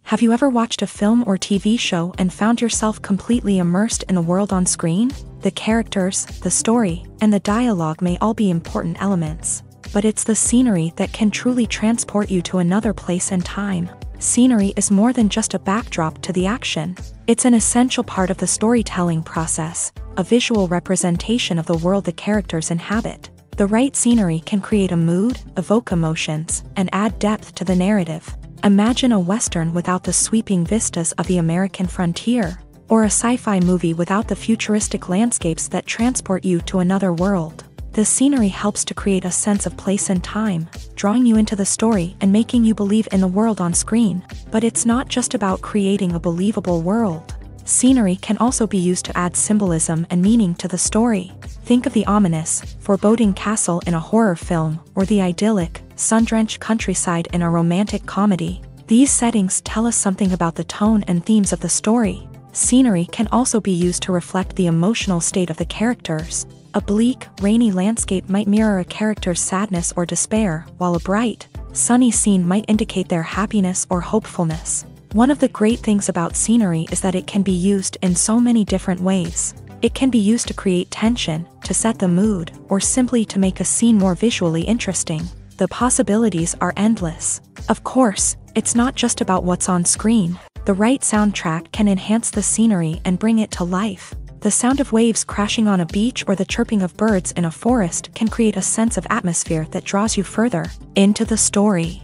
Have you ever watched a film or TV show and found yourself completely immersed in the world on screen? The characters, the story, and the dialogue may all be important elements, but it's the scenery that can truly transport you to another place and time. Scenery is more than just a backdrop to the action. It's an essential part of the storytelling process, a visual representation of the world the characters inhabit. The right scenery can create a mood, evoke emotions, and add depth to the narrative. Imagine a Western without the sweeping vistas of the American frontier, or a sci-fi movie without the futuristic landscapes that transport you to another world. The scenery helps to create a sense of place and time, drawing you into the story and making you believe in the world on screen. But it's not just about creating a believable world. Scenery can also be used to add symbolism and meaning to the story. Think of the ominous, foreboding castle in a horror film, or the idyllic, sun-drenched countryside in a romantic comedy. These settings tell us something about the tone and themes of the story. Scenery can also be used to reflect the emotional state of the characters. A bleak, rainy landscape might mirror a character's sadness or despair, while a bright, sunny scene might indicate their happiness or hopefulness. One of the great things about scenery is that it can be used in so many different ways. It can be used to create tension, to set the mood, or simply to make a scene more visually interesting. The possibilities are endless. Of course, it's not just about what's on screen. The right soundtrack can enhance the scenery and bring it to life. The sound of waves crashing on a beach or the chirping of birds in a forest can create a sense of atmosphere that draws you further into the story.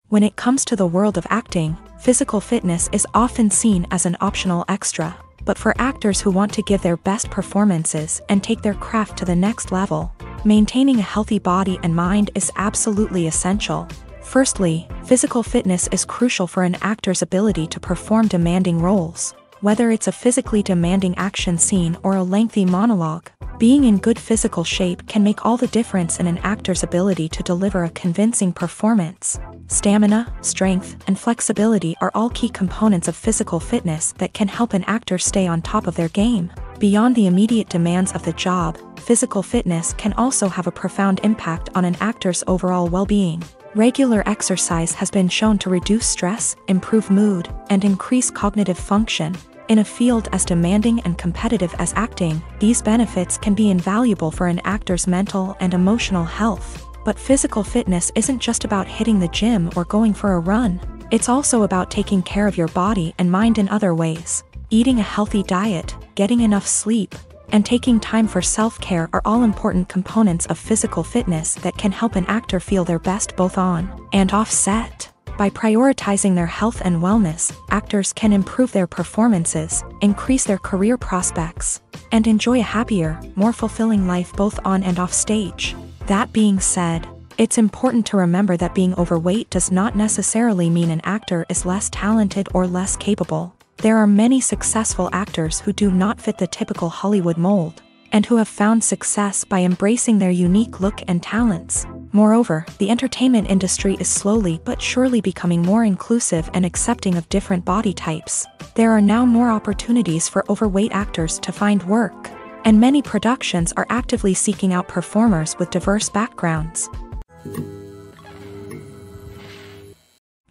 When it comes to the world of acting, physical fitness is often seen as an optional extra. But for actors who want to give their best performances and take their craft to the next level, maintaining a healthy body and mind is absolutely essential. Firstly, physical fitness is crucial for an actor's ability to perform demanding roles. Whether it's a physically demanding action scene or a lengthy monologue, being in good physical shape can make all the difference in an actor's ability to deliver a convincing performance. Stamina, strength, and flexibility are all key components of physical fitness that can help an actor stay on top of their game. Beyond the immediate demands of the job, physical fitness can also have a profound impact on an actor's overall well-being. Regular exercise has been shown to reduce stress, improve mood, and increase cognitive function. In a field as demanding and competitive as acting, these benefits can be invaluable for an actor's mental and emotional health. But physical fitness isn't just about hitting the gym or going for a run. It's also about taking care of your body and mind in other ways. Eating a healthy diet, getting enough sleep, and taking time for self-care are all important components of physical fitness that can help an actor feel their best both on and off set. By prioritizing their health and wellness, actors can improve their performances, increase their career prospects, and enjoy a happier, more fulfilling life both on and off stage. That being said, it's important to remember that being overweight does not necessarily mean an actor is less talented or less capable. There are many successful actors who do not fit the typical Hollywood mold, and who have found success by embracing their unique look and talents. Moreover, the entertainment industry is slowly but surely becoming more inclusive and accepting of different body types. There are now more opportunities for overweight actors to find work, and many productions are actively seeking out performers with diverse backgrounds.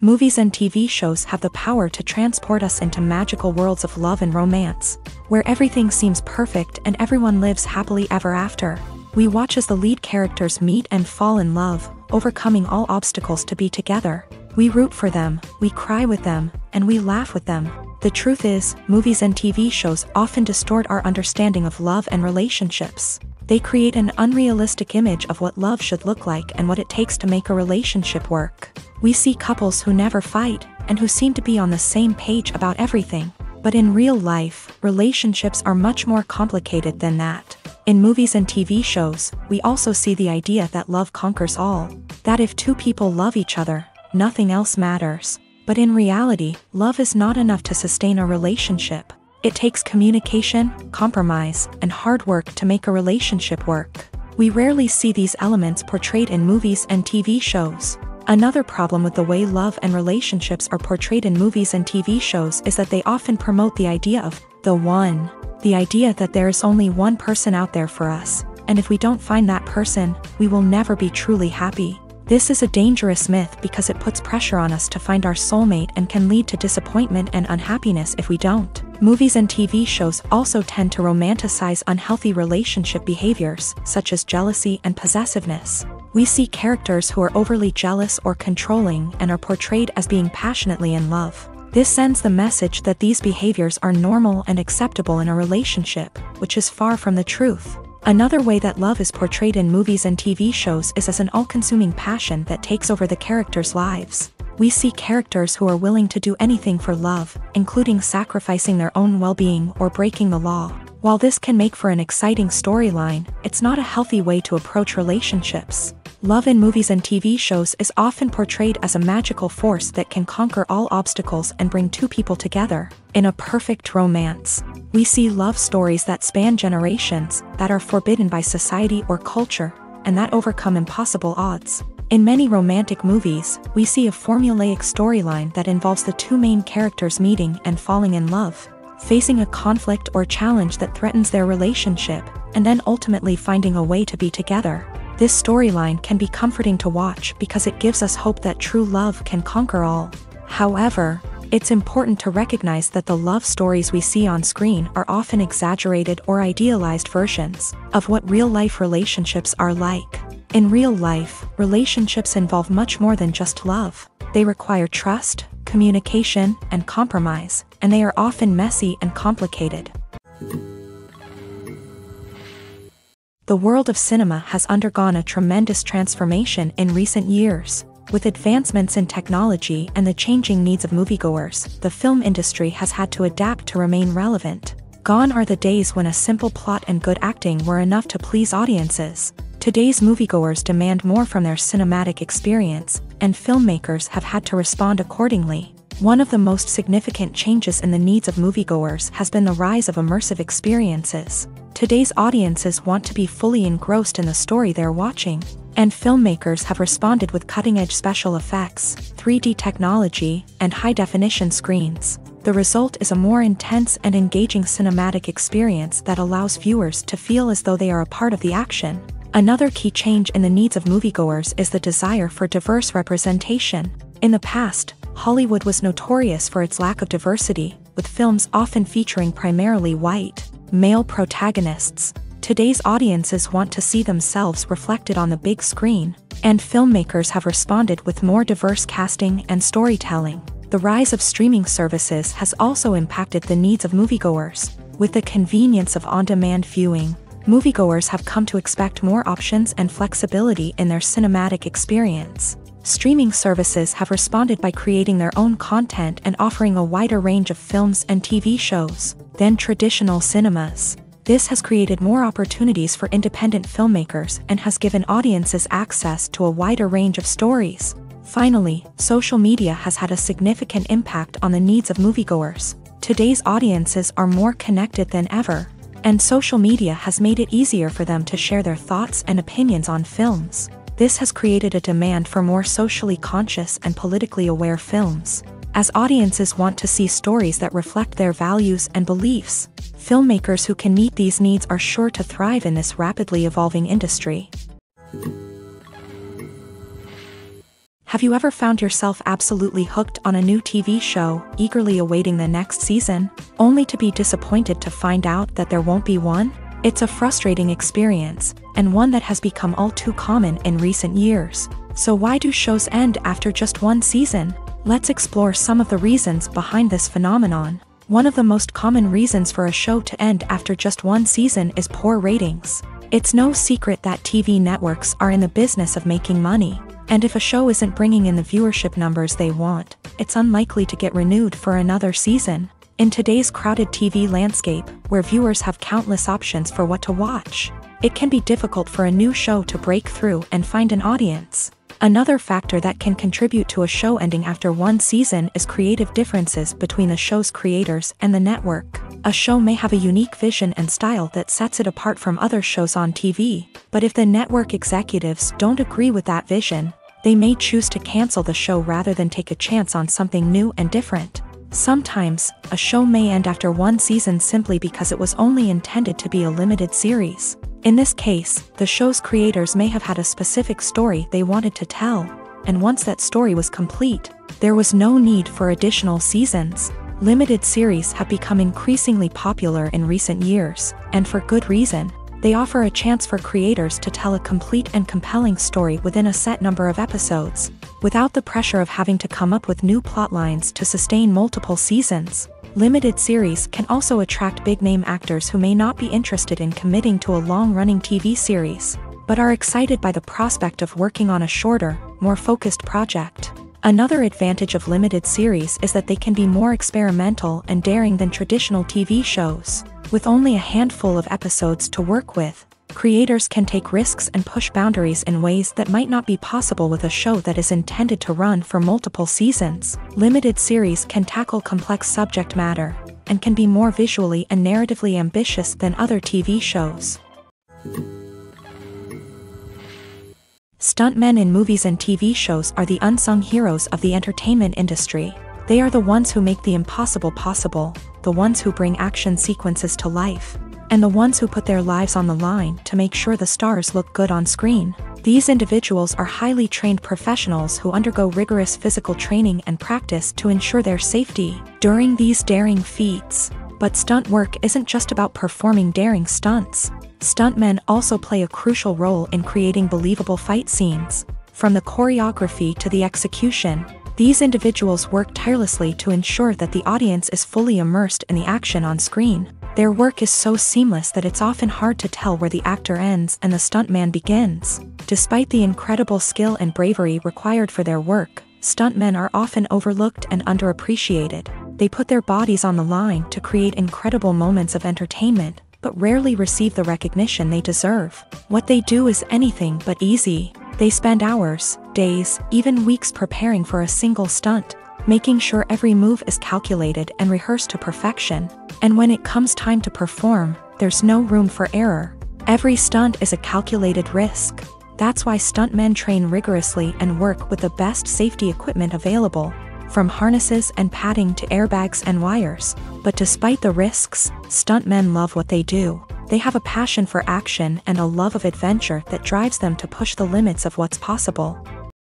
Movies and TV shows have the power to transport us into magical worlds of love and romance, where everything seems perfect and everyone lives happily ever after. We watch as the lead characters meet and fall in love, overcoming all obstacles to be together. We root for them, we cry with them, and we laugh with them. The truth is, movies and TV shows often distort our understanding of love and relationships. They create an unrealistic image of what love should look like and what it takes to make a relationship work. We see couples who never fight, and who seem to be on the same page about everything. But in real life, relationships are much more complicated than that. In movies and TV shows, we also see the idea that love conquers all. That if two people love each other, nothing else matters. But in reality, love is not enough to sustain a relationship. It takes communication, compromise, and hard work to make a relationship work. We rarely see these elements portrayed in movies and TV shows. Another problem with the way love and relationships are portrayed in movies and TV shows is that they often promote the idea of the one. The idea that there is only one person out there for us, and if we don't find that person, we will never be truly happy. This is a dangerous myth because it puts pressure on us to find our soulmate and can lead to disappointment and unhappiness if we don't. Movies and TV shows also tend to romanticize unhealthy relationship behaviors, such as jealousy and possessiveness. We see characters who are overly jealous or controlling and are portrayed as being passionately in love. This sends the message that these behaviors are normal and acceptable in a relationship, which is far from the truth. Another way that love is portrayed in movies and TV shows is as an all-consuming passion that takes over the characters' lives. We see characters who are willing to do anything for love, including sacrificing their own well-being or breaking the law. While this can make for an exciting storyline, it's not a healthy way to approach relationships. Love in movies and TV shows is often portrayed as a magical force that can conquer all obstacles and bring two people together. In a perfect romance, we see love stories that span generations, that are forbidden by society or culture, and that overcome impossible odds. In many romantic movies, we see a formulaic storyline that involves the two main characters meeting and falling in love, facing a conflict or challenge that threatens their relationship, and then ultimately finding a way to be together. This storyline can be comforting to watch because it gives us hope that true love can conquer all. However, it's important to recognize that the love stories we see on screen are often exaggerated or idealized versions of what real-life relationships are like. In real life, relationships involve much more than just love. They require trust, communication, and compromise, and they are often messy and complicated. The world of cinema has undergone a tremendous transformation in recent years. With advancements in technology and the changing needs of moviegoers, the film industry has had to adapt to remain relevant. Gone are the days when a simple plot and good acting were enough to please audiences. Today's moviegoers demand more from their cinematic experience, and filmmakers have had to respond accordingly. One of the most significant changes in the needs of moviegoers has been the rise of immersive experiences. Today's audiences want to be fully engrossed in the story they're watching, and filmmakers have responded with cutting-edge special effects, 3D technology, and high-definition screens. The result is a more intense and engaging cinematic experience that allows viewers to feel as though they are a part of the action. Another key change in the needs of moviegoers is the desire for diverse representation. In the past, Hollywood was notorious for its lack of diversity, with films often featuring primarily white, male protagonists. Today's audiences want to see themselves reflected on the big screen, and filmmakers have responded with more diverse casting and storytelling. The rise of streaming services has also impacted the needs of moviegoers. With the convenience of on-demand viewing, moviegoers have come to expect more options and flexibility in their cinematic experience. Streaming services have responded by creating their own content and offering a wider range of films and TV shows than traditional cinemas. This has created more opportunities for independent filmmakers and has given audiences access to a wider range of stories. Finally, social media has had a significant impact on the needs of moviegoers. Today's audiences are more connected than ever, and social media has made it easier for them to share their thoughts and opinions on films. This has created a demand for more socially conscious and politically aware films. As audiences want to see stories that reflect their values and beliefs, filmmakers who can meet these needs are sure to thrive in this rapidly evolving industry. Have you ever found yourself absolutely hooked on a new TV show, eagerly awaiting the next season, only to be disappointed to find out that there won't be one? It's a frustrating experience, and one that has become all too common in recent years. So why do shows end after just one season? Let's explore some of the reasons behind this phenomenon. One of the most common reasons for a show to end after just one season is poor ratings. It's no secret that TV networks are in the business of making money, and if a show isn't bringing in the viewership numbers they want, it's unlikely to get renewed for another season. In today's crowded TV landscape, where viewers have countless options for what to watch, it can be difficult for a new show to break through and find an audience. Another factor that can contribute to a show ending after one season is creative differences between the show's creators and the network. A show may have a unique vision and style that sets it apart from other shows on TV, but if the network executives don't agree with that vision, they may choose to cancel the show rather than take a chance on something new and different. Sometimes, a show may end after one season simply because it was only intended to be a limited series. In this case, the show's creators may have had a specific story they wanted to tell, and once that story was complete, there was no need for additional seasons. Limited series have become increasingly popular in recent years, and for good reason. They offer a chance for creators to tell a complete and compelling story within a set number of episodes, without the pressure of having to come up with new plotlines to sustain multiple seasons. Limited series can also attract big-name actors who may not be interested in committing to a long-running TV series, but are excited by the prospect of working on a shorter, more focused project. Another advantage of limited series is that they can be more experimental and daring than traditional TV shows. With only a handful of episodes to work with, creators can take risks and push boundaries in ways that might not be possible with a show that is intended to run for multiple seasons. Limited series can tackle complex subject matter, and can be more visually and narratively ambitious than other TV shows. Stuntmen in movies and TV shows are the unsung heroes of the entertainment industry. They are the ones who make the impossible possible, the ones who bring action sequences to life, and the ones who put their lives on the line to make sure the stars look good on screen. These individuals are highly trained professionals who undergo rigorous physical training and practice to ensure their safety during these daring feats. But stunt work isn't just about performing daring stunts. Stuntmen also play a crucial role in creating believable fight scenes. From the choreography to the execution, these individuals work tirelessly to ensure that the audience is fully immersed in the action on screen. Their work is so seamless that it's often hard to tell where the actor ends and the stuntman begins. Despite the incredible skill and bravery required for their work, stuntmen are often overlooked and underappreciated. They put their bodies on the line to create incredible moments of entertainment, but rarely receive the recognition they deserve. What they do is anything but easy. They spend hours, days, even weeks preparing for a single stunt, making sure every move is calculated and rehearsed to perfection. And when it comes time to perform, there's no room for error. Every stunt is a calculated risk. That's why stuntmen train rigorously and work with the best safety equipment available, from harnesses and padding to airbags and wires. But despite the risks, stuntmen love what they do. They have a passion for action and a love of adventure that drives them to push the limits of what's possible.